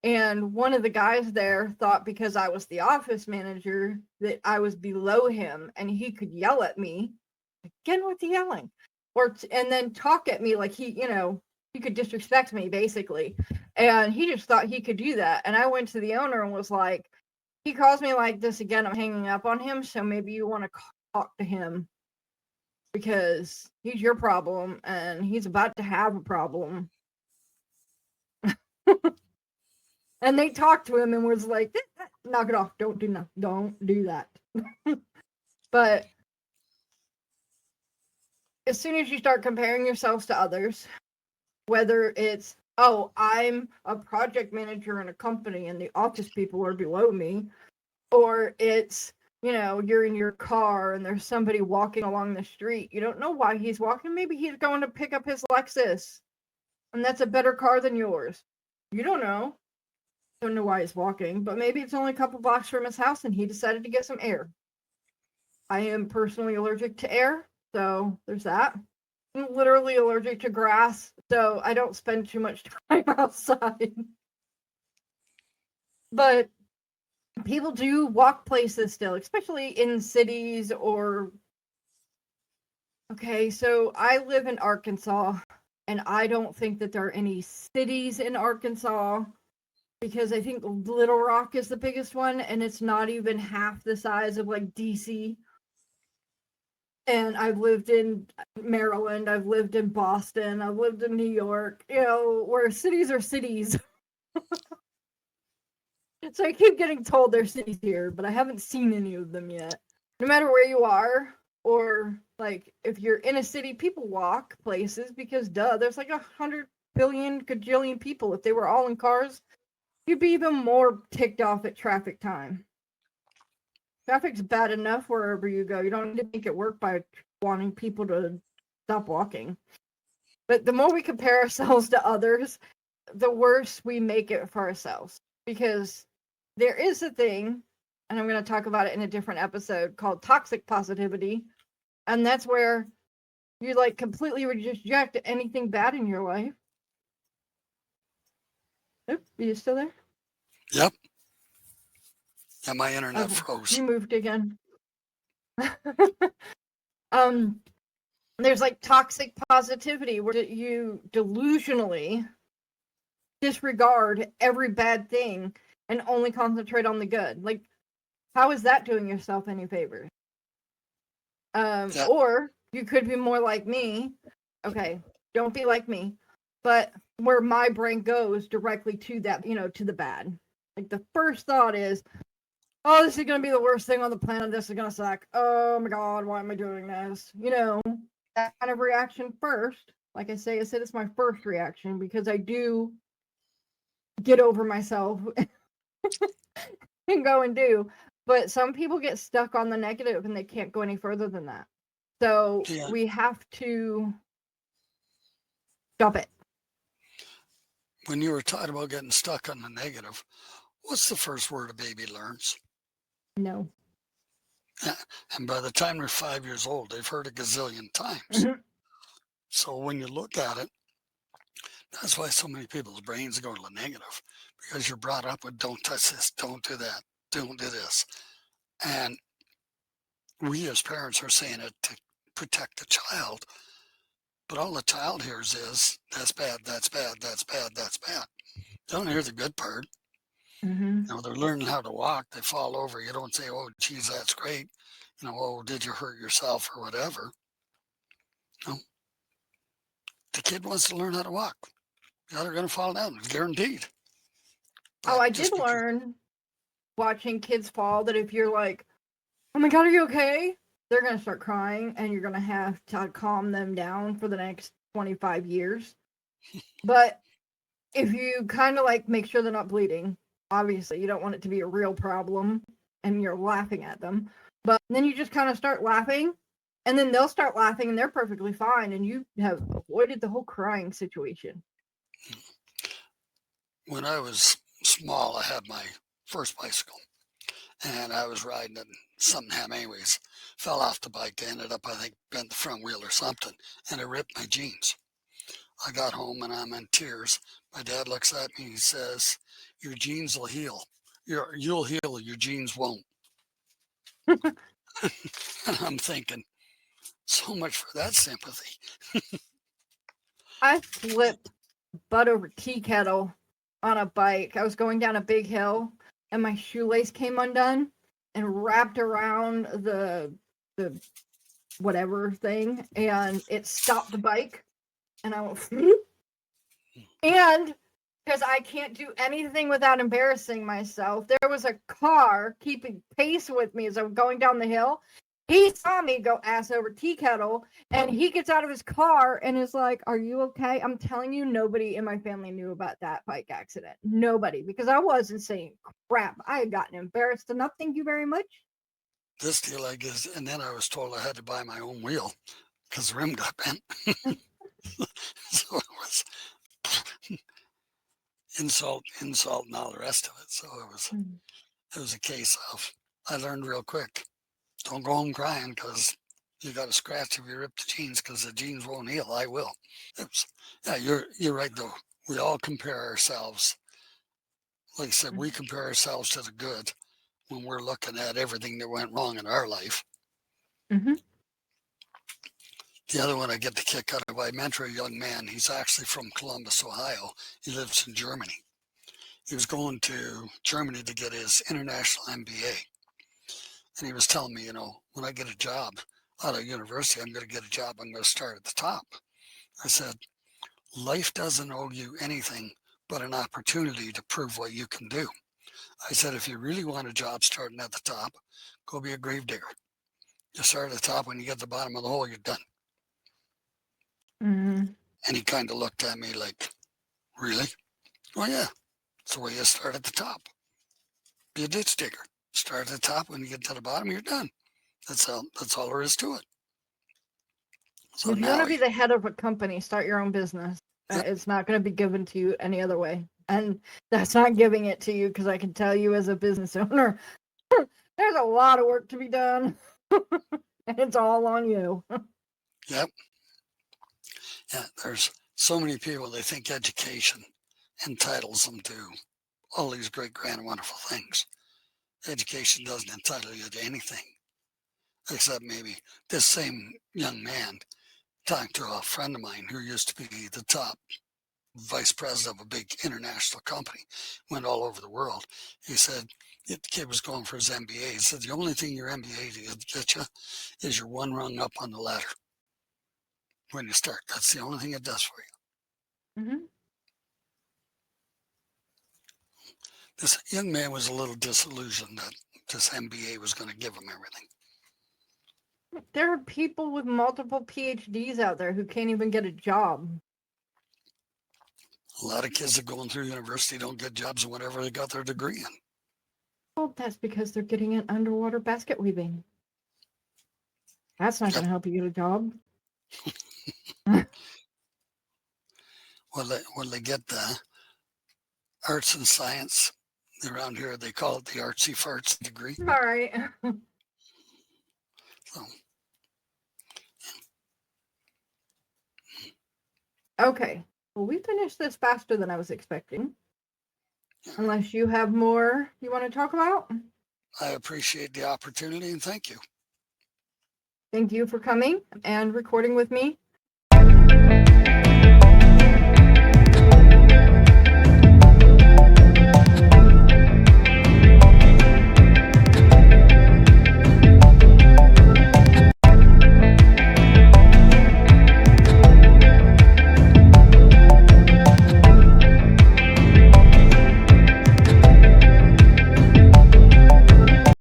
and one of the guys there thought because I was the office manager that I was below him and he could yell at me. Again with the yelling. And then talk at me like he could disrespect me basically. And he just thought he could do that. And I went to the owner and was like, he calls me like this again, I'm hanging up on him. So maybe you want to talk to him because he's your problem and he's about to have a problem. And they talked to him and was like, knock it off. Don't do that. But as soon as you start comparing yourselves to others, whether it's oh, I'm a project manager in a company and the office people are below me. Or it's, you're in your car and there's somebody walking along the street. You don't know why he's walking. Maybe he's going to pick up his Lexus and that's a better car than yours. You don't know. Don't know why he's walking, but maybe it's only a couple blocks from his house and he decided to get some air. I am personally allergic to air, so there's that. I'm literally allergic to grass, so I don't spend too much time outside. But people do walk places still, especially in cities or. Okay, so I live in Arkansas, and I don't think that there are any cities in Arkansas because I think Little Rock is the biggest one, and it's not even half the size of like DC. And I've lived in Maryland, I've lived in Boston, I've lived in New York, where cities are cities. So I keep getting told there's cities here, but I haven't seen any of them yet. No matter where you are, or like if you're in a city, people walk places because there's like 100 billion gajillion people. If they were all in cars, you'd be even more ticked off at traffic time. Traffic's bad enough wherever you go. You don't need to make it work by wanting people to stop walking. But the more we compare ourselves to others, the worse we make it for ourselves. Because there is a thing, and I'm going to talk about it in a different episode, called toxic positivity. And that's where you like completely reject anything bad in your life. Oop, are you still there? Yep. Yeah, my internet froze. You moved again. There's like toxic positivity where you delusionally disregard every bad thing and only concentrate on the good. Like, how is that doing yourself any favors? Or you could be more like me. Okay, don't be like me, but where my brain goes directly to that, to the bad. Like the first thought is, oh, this is going to be the worst thing on the planet. This is going to suck. Oh my God, why am I doing this? That kind of reaction first. Like I said it's my first reaction because I do get over myself and go and do. But some people get stuck on the negative and they can't go any further than that. So we have to stop it. When you were talking about getting stuck on the negative, what's the first word a baby learns? No. And by the time they're 5 years old, they've heard a gazillion times. Mm-hmm. So when you look at it, that's why so many people's brains go to the negative, because you're brought up with don't touch this, don't do that, don't do this. And we as parents are saying it to protect the child, but all the child hears is, that's bad, that's bad, that's bad, that's bad. They don't hear the good part. Mm-hmm. They're learning how to walk. They fall over. You don't say, oh, geez, that's great. Oh, did you hurt yourself or whatever? No. The kid wants to learn how to walk. Yeah, they're going to fall down. It's guaranteed. But I did learn watching kids fall that if you're like, oh my God, are you okay? They're going to start crying and you're going to have to calm them down for the next 25 years. But if you kind of like make sure they're not bleeding, obviously you don't want it to be a real problem and you're laughing at them. But then you just kind of start laughing and then they'll start laughing and they're perfectly fine. And you have avoided the whole crying situation. When I was small, I had my first bicycle and I was riding it and something happened anyways. Fell off the bike, ended up, I think, bent the front wheel or something, and I ripped my jeans. I got home and I'm in tears. My dad looks at me and he says, your jeans will heal. You'll heal, your jeans won't. And I'm thinking, so much for that sympathy. I flipped butt over tea kettle on a bike. I was going down a big hill and my shoelace came undone and wrapped around the whatever thing and it stopped the bike and I went and because I can't do anything without embarrassing myself, there was a car keeping pace with me as I was going down the hill He saw me go ass over tea kettle, and he gets out of his car and is like, "Are you okay?" I'm telling you, nobody in my family knew about that bike accident. Nobody, because I wasn't saying crap. I had gotten embarrassed enough. Thank you very much. This deal, I guess, and then I was told I had to buy my own wheel because the rim got bent. So it was insult, and all the rest of it. So it was a case of, I learned real quick, don't go home crying because you got a scratch if you rip the jeans because the jeans won't heal. I will. It was, yeah, you're right though. We all compare ourselves. Like I said, we compare ourselves to the good when we're looking at everything that went wrong in our life. Mm-hmm. The other one I get the kick out of, I mentor a young man. He's actually from Columbus, Ohio. He lives in Germany. He was going to Germany to get his international MBA. And he was telling me, when I get a job out of university, I'm going to get a job. I'm going to start at the top. I said, life doesn't owe you anything but an opportunity to prove what you can do. I said, if you really want a job starting at the top, go be a gravedigger. You start at the top. When you get to the bottom of the hole, you're done. Mm-hmm. And he kind of looked at me like, really? Oh, yeah. It's the way you start at the top. Be a ditch digger. Start at the top. When you get to the bottom, you're done. That's all there is to it. So if you want to be the head of a company, start your own business. Yep. It's not going to be given to you any other way. And that's not giving it to you, because I can tell you as a business owner, there's a lot of work to be done. And it's all on you. Yep. Yeah, there's so many people, they think education entitles them to all these great, grand, wonderful things. Education doesn't entitle you to anything, except maybe this same young man talked to a friend of mine who used to be the top vice president of a big international company, went all over the world. He said, the kid was going for his MBA. He said, the only thing your MBA gets you is you're one rung up on the ladder when you start. That's the only thing it does for you. Mm-hmm. This young man was a little disillusioned that this MBA was going to give him everything. There are people with multiple PhDs out there who can't even get a job. A lot of kids that going through university don't get jobs in whatever they got their degree in. Well, that's because they're getting it underwater basket weaving. That's not going to help you get a job. When they get the arts and science, around here they call it the artsy farts degree. All right. So. Okay. Well, we finished this faster than I was expecting. Unless you have more you want to talk about? I appreciate the opportunity and thank you. Thank you for coming and recording with me.